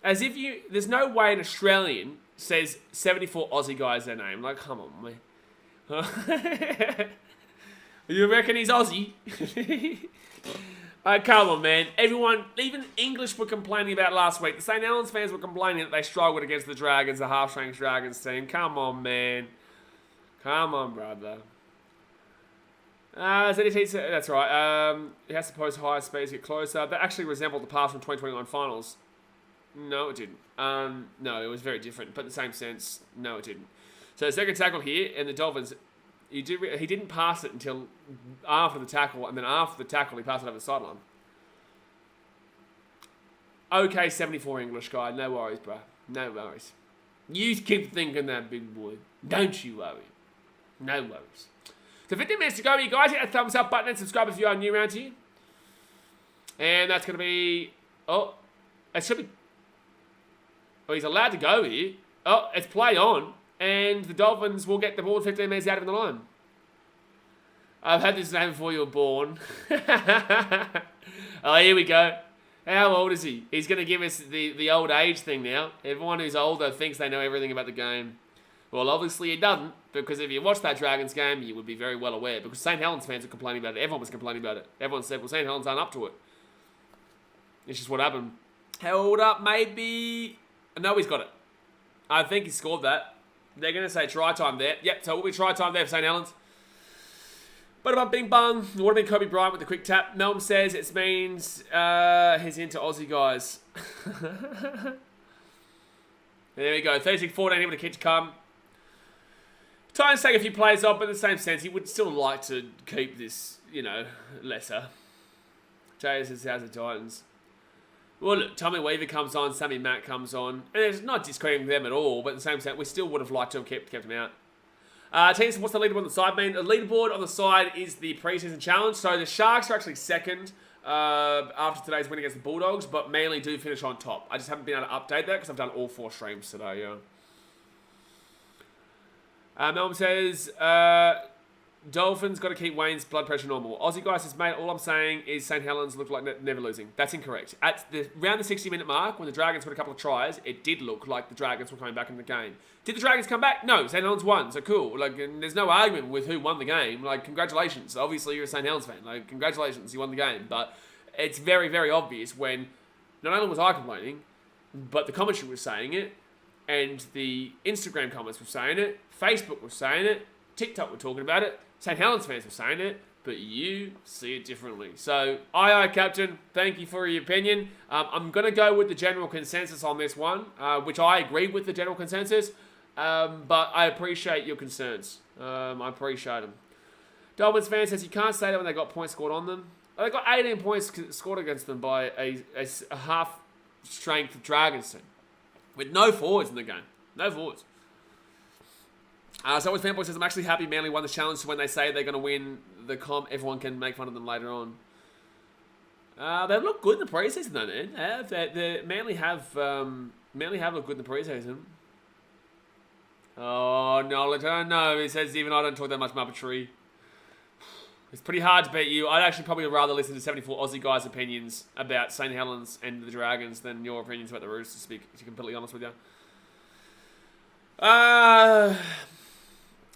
As if there's no way an Australian says 74 Aussie guys their name. Like, come on, man. You reckon he's Aussie? Come on, man. Everyone, even English were complaining about last week. The St. Helens fans were complaining that they struggled against the Dragons, the half-strength Dragons team. Come on, man. Come on, brother. That's right. He has to post higher speeds to get closer. That actually resembled the pass from 2021 finals. No, it didn't. No, it was very different, but in the same sense, no, it didn't. So the second tackle here, and the Dolphins, he didn't pass it until after the tackle, and then after the tackle, he passed it over the sideline. Okay, 74 English guy. No worries, bro. No worries. You keep thinking that, big boy. Don't you worry. No worries. So 15 minutes to go, you guys. Hit that thumbs up button and subscribe if you are new around here. And that's going to be... Oh, it should be... Oh, he's allowed to go here. Oh, it's play on. And the Dolphins will get the ball 15 minutes out of the line. I've had this name before you were born. Oh, here we go. How old is he? He's going to give us the old age thing now. Everyone who's older thinks they know everything about the game. Well, obviously he doesn't, because if you watched that Dragons game, you would be very well aware, because St. Helens fans were complaining about it. Everyone was complaining about it. Everyone said, well, St. Helens aren't up to it. It's just what happened. Held up, maybe... No, he's got it. I think he scored that. They're going to say try time there. Yep, so it will be try time there for St. Helens. But about bing bong. It would have been Kobe Bryant with the quick tap. Melm says it means he's into Aussie guys. There we go. 36-14, able to catch come. Titans take a few players off, but in the same sense, he would still like to keep this, you know, lesser. JS says, how's the Titans? Well, look, Tommy Weaver comes on, Sammy Matt comes on. And it's not discrediting them at all, but in the same sense, we still would have liked to have kept him out. Teams, what's the leaderboard on the side mean? The leaderboard on the side is the preseason challenge. So the Sharks are actually second. after today's win against the Bulldogs, but Manly do finish on top. I just haven't been able to update that because I've done all 4 streams today, yeah. Melbourne says, Dolphins got to keep Wayne's blood pressure normal. Aussie guy says, mate, all I'm saying is St. Helens looked like never losing. That's incorrect. Around the 60-minute mark, when the Dragons got a couple of tries, it did look like the Dragons were coming back in the game. Did the Dragons come back? No, St. Helens won, so cool. Like, and there's no argument with who won the game. Like, congratulations. Obviously, you're a St. Helens fan. Like, congratulations, you won the game. But it's very, very obvious when not only was I complaining, but the commentary was saying it, and the Instagram comments were saying it, Facebook was saying it, TikTok were talking about it, St. Helens fans were saying it, but you see it differently. So, aye, Captain, thank you for your opinion. I'm going to go with the general consensus on this one, which I agree with the general consensus, but I appreciate your concerns. I appreciate them. Dolphins fan says you can't say that when they got points scored on them. They got 18 points scored against them by a half-strength Dragons team, with no forwards in the game. No forwards. So with Fanboy says, I'm actually happy Manly won the challenge, so when they say they're going to win the comp, everyone can make fun of them later on. They look good in the preseason, though, man. Manly have looked good in the preseason. Oh, knowledge. I don't know. He says, even I don't talk that much muppetry. It's pretty hard to beat you. I'd actually probably rather listen to 74 Aussie guys' opinions about St. Helens and the Dragons than your opinions about the Roosters, to be completely honest with you.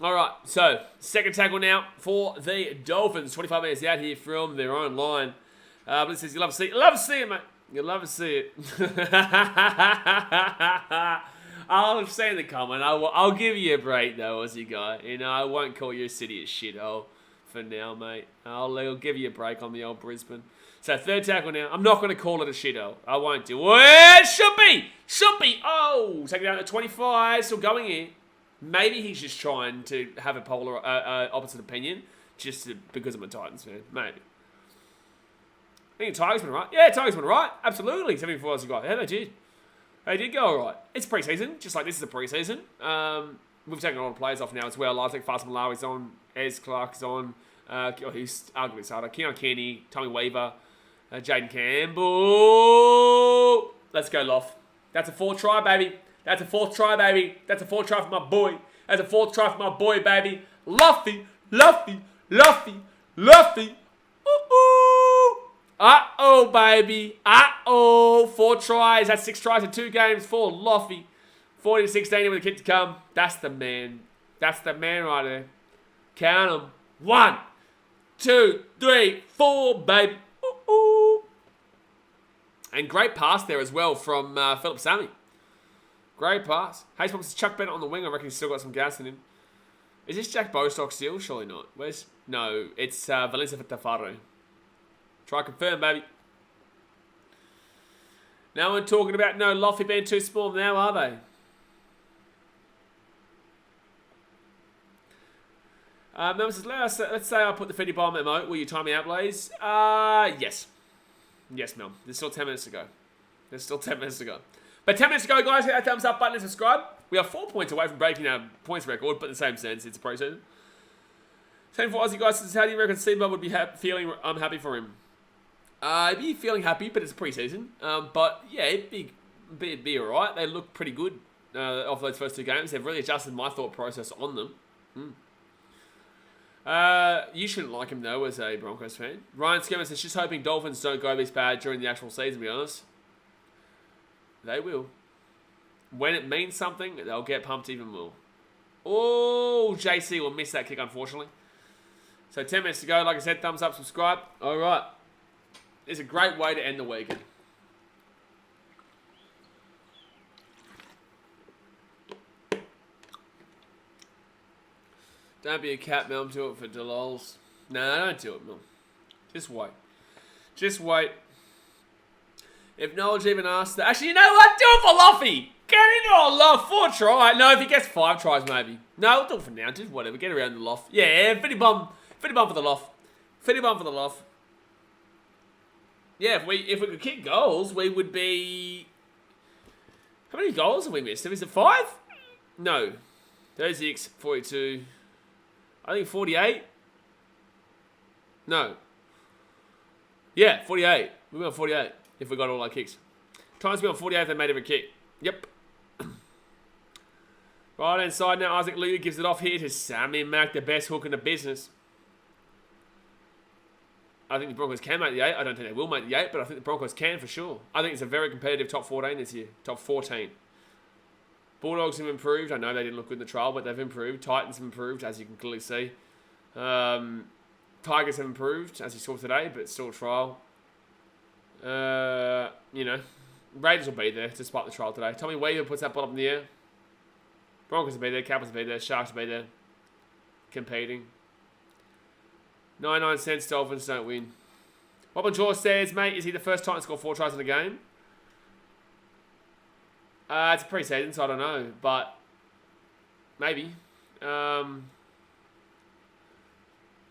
Alright, so, second tackle now for the Dolphins. 25 metres out here from their own line. But it says, you love to see it. You love to see it, mate. You love to see it. I'll say in the comment, I'll give you a break, though, Aussie guy. You know, I won't call your city a shithole for now, mate. I'll give you a break on the old Brisbane. So, third tackle now. I'm not going to call it a shithole. I won't do it. It should be. Should be. Oh, take it down to 25. Still going here. Maybe he's just trying to have a polar, opposite opinion, because I'm a Titans fan. Maybe. I think the Tigers went right. Yeah, Tigers went right. Absolutely. 74 Aussie guy. Yeah, they did. They did go all right. It's preseason, just like this is a preseason. We've taken a lot of players off now as well. I think Fast Malawi's on. Ez Clark's on. Who's arguably starter. Keon Kenny, Tommy Weaver, Jaden Campbell. Let's go, Loff. That's a 4th try, baby. That's a 4th try, baby. That's a 4th try for my boy. That's a 4th try for my boy, baby. Luffy, Luffy, Luffy, Luffy. Ooh. Uh-oh, baby. Uh-oh. 4 tries. That's 6 tries in 2 games for Luffy. 40-16 with a kick to come. That's the man. That's the man right there. Count them. 1, 2, 3, 4, baby. Ooh. And great pass there as well from Philip Sammy. Great pass. Hayes wants to chuck Bennett on the wing. I reckon he's still got some gas in him. Is this Jack Bostock still? Surely not. No, it's Valencia Tafaro. Try confirm, baby. No one talking about no Loffy being too small now, are they? Mel says, let's say I put the Fetty Bomb emote. Will you time me out, Blaze? Yes. Yes, Mel. There's still 10 minutes to go. But 10 minutes to go, guys. Hit that thumbs up button and subscribe. We are 4 points away from breaking our points record, but in the same sense, it's a preseason. Same for Aussie guys. Says, how do you reckon Seabob would be feeling? I'm happy for him. He'd be feeling happy, but it's a preseason. But yeah, it'd be alright. They look pretty good off those first 2 games. They've really adjusted my thought process on them. You shouldn't like him though as a Broncos fan. Ryan Skimmer says, just hoping Dolphins don't go this bad during the actual season, to be honest. They will. When it means something, they'll get pumped even more. Oh, JC will miss that kick, unfortunately. So 10 minutes to go. Like I said, thumbs up, subscribe. All right. It's a great way to end the weekend. Don't be a cat, Mel. Do it for Delols. No, don't do it, Mel. Just wait. Just wait. If Knowledge even asks that. Actually, you know what? Do it for Luffy. Get into a Luff. 4 try. No, if he gets 5 tries, maybe. No, we'll do it for now. Just whatever. Get around the Luff. Yeah, Fitty Bum for the Luff. Fitty Bum for the Luff. Yeah, if we could kick goals, we would be... How many goals have we missed? Is it 5? No. 36, 42... I think 48. No. Yeah, 48. We'll be on 48 if we got all our kicks. Titans will be on 48 if they made every kick. Yep. Right hand side now, Isaac Luger gives it off here to Sammy Mack, the best hook in the business. I think the Broncos can make the 8. I don't think they will make the 8, but I think the Broncos can for sure. I think it's a very competitive top 14 this year. Top 14. Bulldogs have improved. I know they didn't look good in the trial, but they've improved. Titans have improved, as you can clearly see. Tigers have improved, as you saw today, but it's still a trial. You know, Raiders will be there despite the trial today. Tommy Weaver puts that ball up in the air. Broncos will be there. Capitals will be there. Sharks will be there. Competing. 99 cents, Dolphins don't win. Bob Jaw says, mate, is he the first Titan to score 4 tries in a game? It's a pre-season, so I don't know, but maybe. I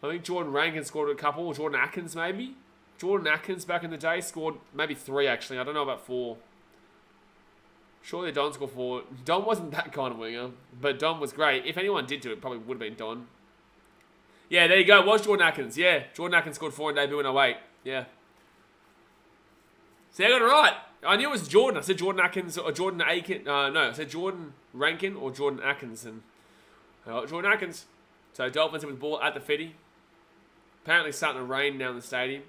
think Jordan Rankin scored a couple, or Jordan Atkins maybe. Jordan Atkins back in the day scored maybe 3 actually. I don't know about 4. Surely Don scored 4. Don wasn't that kind of winger, but Don was great. If anyone did do it, probably would have been Don. Yeah, there you go. It was Jordan Atkins. Yeah, Jordan Atkins scored 4 in debut in 08. Yeah. See, I got it right. I knew it was Jordan. I said Jordan Atkins or Jordan Aiken. No, I said Jordan Rankin or Jordan Atkinson. Jordan Atkins. So Dolphins with the ball at the 50. Apparently starting to rain down the stadium.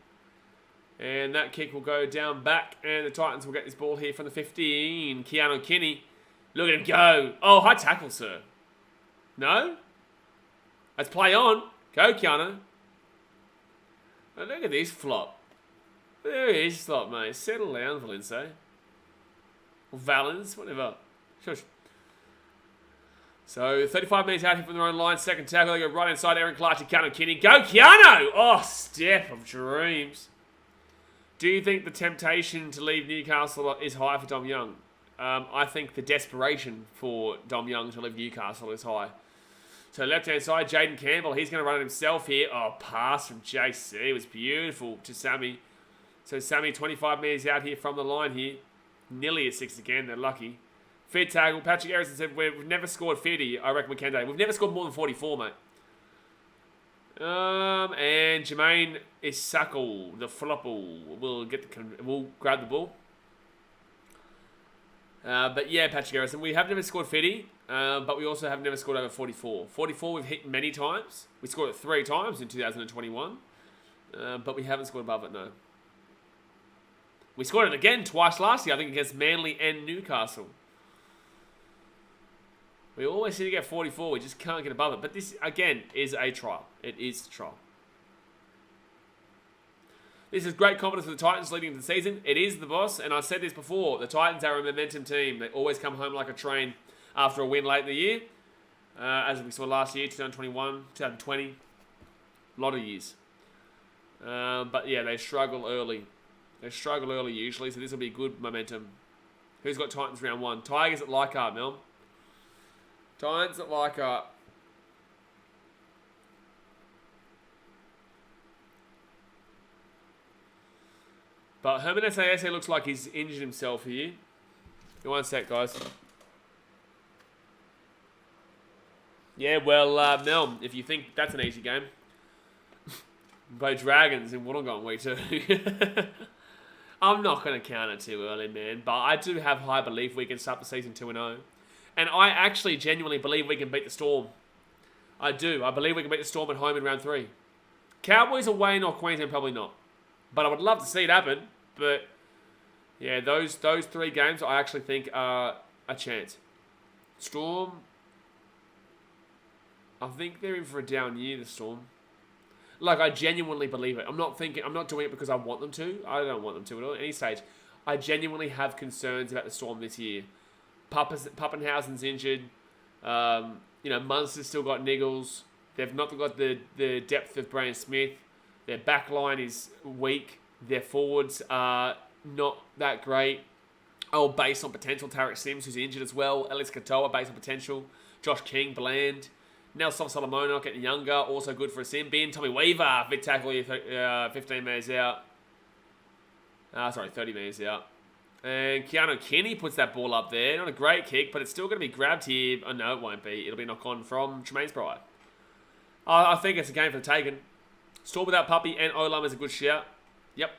And that kick will go down back. And the Titans will get this ball here from the 15. Keanu Kinney. Look at him go. Oh, high tackle, sir. No? Let's play on. Go, Keanu. Oh, look at this flop. There he is, flop, mate. Settle down, Valencia. Or Valens, whatever. Shush. So, 35 minutes out here from their own line. Second tackle. They go right inside Aaron Clark to Keanu Kinney. Go, Keanu! Oh, step of dreams. Do you think the temptation to leave Newcastle is high for Dom Young? I think the desperation for Dom Young to leave Newcastle is high. So left-hand side, Jaden Campbell. He's going to run it himself here. Oh, pass from JC. It was beautiful to Sammy. So Sammy, 25 metres out here from the line here. Nearly at 6 again. They're lucky. Fed tackle. Patrick Harrison said, we've never scored 50. I reckon we can do. We've never scored more than 44, mate. And Jermaine Issackle, the flopple, will grab the ball. But yeah, Patrick Harrison, we have never scored 50, but we also have never scored over 44. 44 we've hit many times. We scored it 3 times in 2021, but we haven't scored above it, no. We scored it again twice last year, I think, against Manly and Newcastle. We always seem to get 44. We just can't get above it. But this, again, is a trial. It is a trial. This is great confidence for the Titans leading into the season. It is the boss. And I said this before. The Titans are a momentum team. They always come home like a train after a win late in the year. As we saw last year, 2021, 2020. A lot of years. But yeah, they struggle early. They struggle early usually. So this will be good momentum. Who's got Titans round 1? Tigers at Leichhardt, Mel. Titans at Leichhardt. But Herman SAS looks like he's injured himself here. Give 1 sec, guys. Yeah, well, Mel, if you think that's an easy game, play Dragons in Wollongong week 2. I'm not going to count it too early, man. But I do have high belief we can start the season 2-0. And I actually genuinely believe we can beat the Storm. I do. I believe we can beat the Storm at home in round 3. Cowboys away, North Queensland, probably not. But I would love to see it happen. But, yeah, those 3 games I actually think are a chance. Storm, I think they're in for a down year, the Storm. Like, I genuinely believe it. I'm not doing it because I want them to. I don't want them to at any stage. I genuinely have concerns about the Storm this year. Pappenhausen's injured. Munster's still got niggles. They've not got the depth of Brandon Smith. Their back line is weak. Their forwards are not that great. Oh, based on potential, Tarek Sims, who's injured as well. Ellis Katoa, based on potential. Josh King, bland. Nelson Solomon not getting younger. Also good for a sim bin. Tommy Weaver, big tackle here, 15 minutes out. 30 minutes out. And Keanu Kinney puts that ball up there. Not a great kick, but it's still going to be grabbed here. Oh, no, it won't be. It'll be knock on from Tremaine Sprite. I think it's a game for the taken. Storm without Puppy and Olam is a good shout. Yep.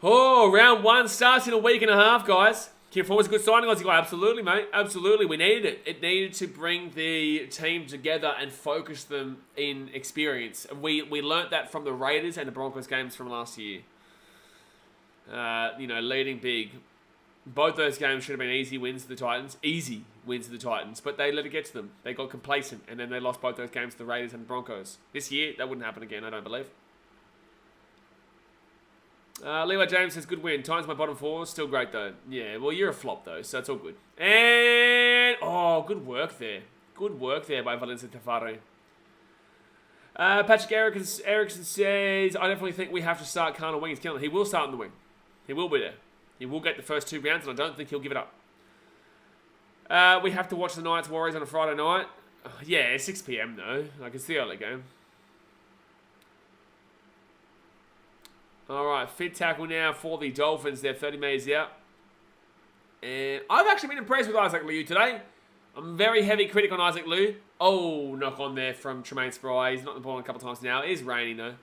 Oh, round 1 starts in a week and a half, guys. Kim Ford was a good signing, Aussie guy. Absolutely, mate. Absolutely. We needed it. It needed to bring the team together and focus them in experience. And we learnt that from the Raiders and the Broncos games from last year. Leading big. Both those games should have been easy wins to the Titans. Easy wins to the Titans. But they let it get to them. They got complacent. And then they lost both those games to the Raiders and the Broncos. This year, that wouldn't happen again, I don't believe. Levi James says, good win. Titans my bottom 4. Still great, though. Yeah, well, you're a flop, though, so it's all good. And, good work there. Good work there by Valencia Tafari. Patrick Erickson says, I definitely think we have to start Connor Wing. He will start in the wing. He will be there. He will get the first 2 rounds, and I don't think he'll give it up. We have to watch the Knights Warriors on a Friday night. Yeah, 6 p.m, though. Like, it's the early game. Alright, fit tackle now for the Dolphins. They're 30 metres out. And I've actually been impressed with Isaac Liu today. I'm a very heavy critic on Isaac Liu. Oh, knock on there from Tremaine Spry. He's knocked the ball on a couple of times now. It is raining, though.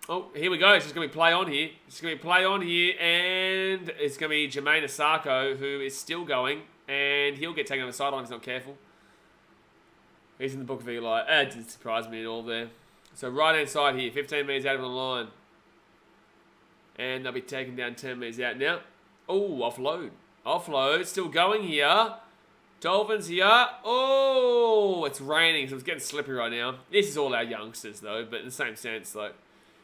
Oh, here we go. It's just going to be play on here. It's going to be play on here. And it's going to be Jermaine Asako, who is still going. And he'll get taken on the sideline if he's not careful. He's in the book of Eli. It didn't surprise me at all there. So right-hand side here, 15 metres out of the line. And they'll be taken down 10 metres out now. Oh, offload. Offload, still going here. Dolphins here. Oh, it's raining, so it's getting slippery right now. This is all our youngsters, though, but in the same sense, like,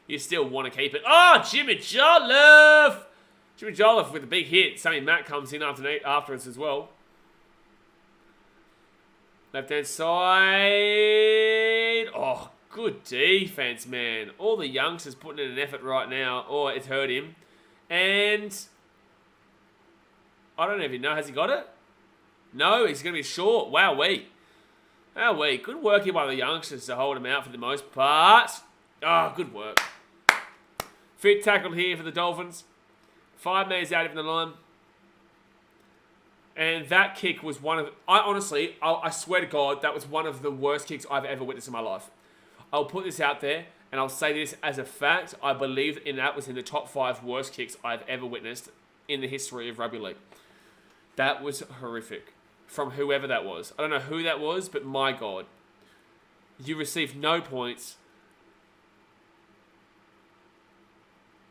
you still want to keep it. Oh, Jimmy Jolliffe! Jimmy Jolliffe with a big hit. Sammy Matt comes in afterwards as well. Left-hand side. Oh, good defense, man. All the youngsters putting in an effort right now. Oh, it's hurt him. And I don't even know. Has he got it? No, he's going to be short. Wowee. Wowee. Good work here by the youngsters to hold him out for the most part. Oh, good work. Fit tackle here for the Dolphins. 5 metres out of the line. And that kick was one of... I swear to God, that was one of the worst kicks I've ever witnessed in my life. I'll put this out there, and I'll say this as a fact. I believe that was in the top 5 worst kicks I've ever witnessed in the history of rugby league. That was horrific. From whoever that was. I don't know who that was, but my God. You received no points.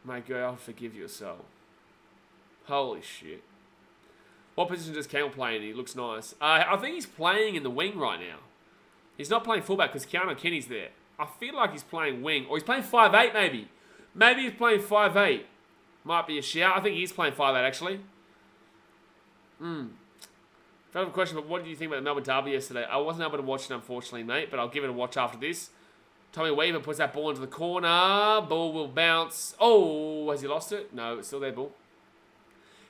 May God forgive your soul. Holy shit. What position does Campbell play in? He looks nice. I think he's playing in the wing right now. He's not playing fullback because Keanu Kinney's there. I feel like he's playing wing. Or he's playing 5'8", maybe. Maybe he's playing 5'8". Might be a shout. I think he's playing 5'8", actually. Further question, but what do you think about the Melbourne Derby yesterday? I wasn't able to watch it, unfortunately, mate, but I'll give it a watch after this. Tommy Weaver puts that ball into the corner. Ball will bounce. Oh, has he lost it? No, it's still there, ball.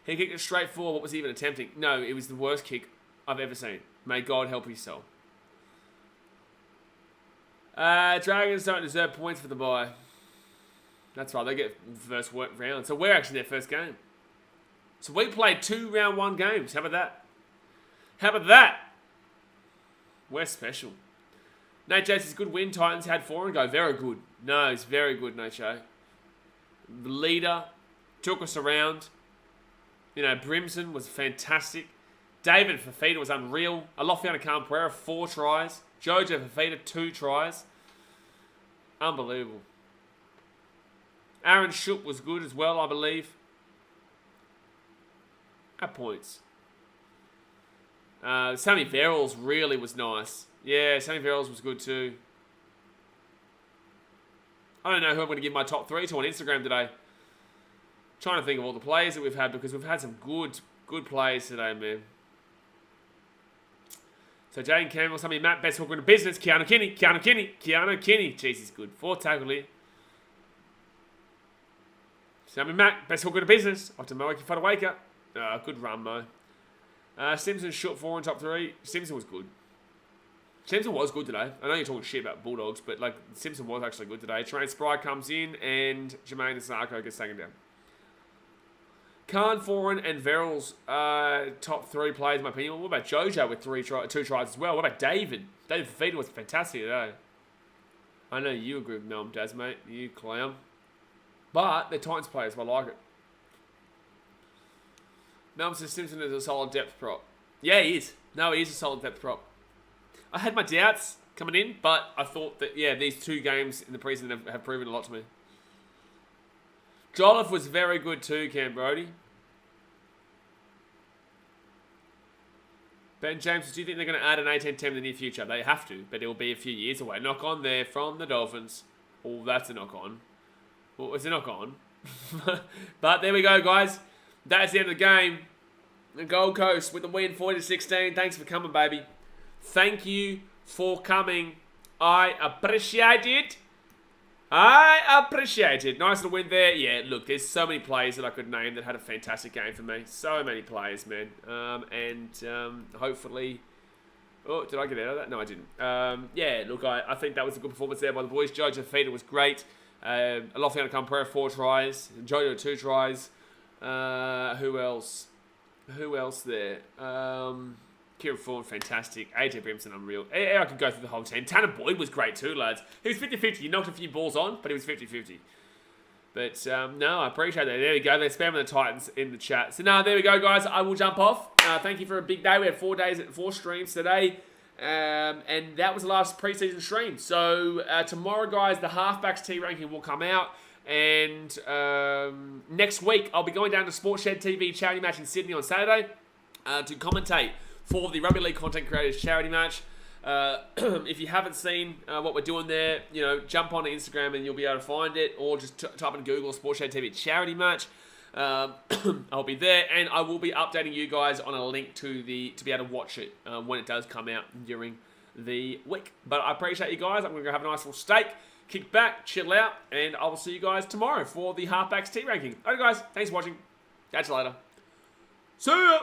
He kicked it straight forward. What was he even attempting? No, it was the worst kick I've ever seen. May God help his soul. Dragons don't deserve points for the bye. That's right, they get first round. So we're actually their first game. So we played 2 round 1 games. How about that? How about that? We're special. Nate J says, good win. Titans had 4 and go. Very good. No, it's very good, Nate J. The leader took us around. You know, Brimson was fantastic. David Fafita was unreal. Alofiana Camprera, 4 tries. Jojo Fafita, 2 tries. Unbelievable. Aaron Shook was good as well, I believe. At points. Sammy Verrills really was nice. Yeah, Sammy Verrills was good too. I don't know who I'm going to give my top 3 to on Instagram today. Trying to think of all the players that we've had because we've had some good players today, man. So Jane Campbell, Sammy Matt, best hooker in the business. Keanu Kinney. Jeez, he's good. 4 tackle here. Sammy Matt, best hooker in the business. Off to Moaki Fadawaker. Good run, Mo. Simpson shot 4 in top 3. Simpson was good. Simpson was good today. I know you're talking shit about Bulldogs, but like Simpson was actually good today. Tremaine Spry comes in and Jermaine Asako gets taken down. Khan, Foran, and Verrills, top 3 players in my opinion. What about Jojo with 2 tries as well? What about David? David Fafita was fantastic today. I know you agree with Melbourne Daz, mate. You clown. But they're Titans players, so I like it. Melvin says Simpson is a solid depth prop. Yeah, he is. No, he is a solid depth prop. I had my doubts coming in, but I thought that, yeah, these 2 games in the preseason have proven a lot to me. Jolliffe was very good too, Cam Brody. Ben James, do you think they're going to add an 18-10 in the near future? They have to, but it will be a few years away. Knock on there from the Dolphins. Oh, that's a knock on. Well, it's a knock on. But there we go, guys. That's the end of the game. The Gold Coast with the win, 40-16. Thanks for coming, baby. Thank you for coming. I appreciate it. I appreciate it. Nice little win there. Yeah, look, there's so many players that I could name that had a fantastic game for me. So many players, man. Hopefully... Oh, did I get out of that? No, I didn't. Yeah, look, I think that was a good performance there by the boys. Jojo Feta was great. Alofiana Campera, 4 tries. Jojo, 2 tries. Who else? Who else there? Kieran Thorne, fantastic. AJ Brimson, unreal. I could go through the whole team. Tanner Boyd was great too, lads. He was 50-50. He knocked a few balls on, but he was 50-50. But, no, I appreciate that. There we go. They're spamming the Titans in the chat. So, no, there we go, guys. I will jump off. Thank you for a big day. We had 4 streams today. And that was the last preseason stream. So, tomorrow, guys, the halfbacks T ranking will come out. And next week, I'll be going down to Sportshed TV charity match in Sydney on Saturday to commentate for the Rugby League Content Creators charity match. If you haven't seen what we're doing there, you know, jump on Instagram and you'll be able to find it, or just type in Google Sportshed TV charity match. I'll be there, and I will be updating you guys on a link to be able to watch it when it does come out during the week. But I appreciate you guys. I'm going to go have a nice little steak, kick back, chill out, and I will see you guys tomorrow for the halfbacks T ranking. Alright, guys, thanks for watching. Catch you later. See ya.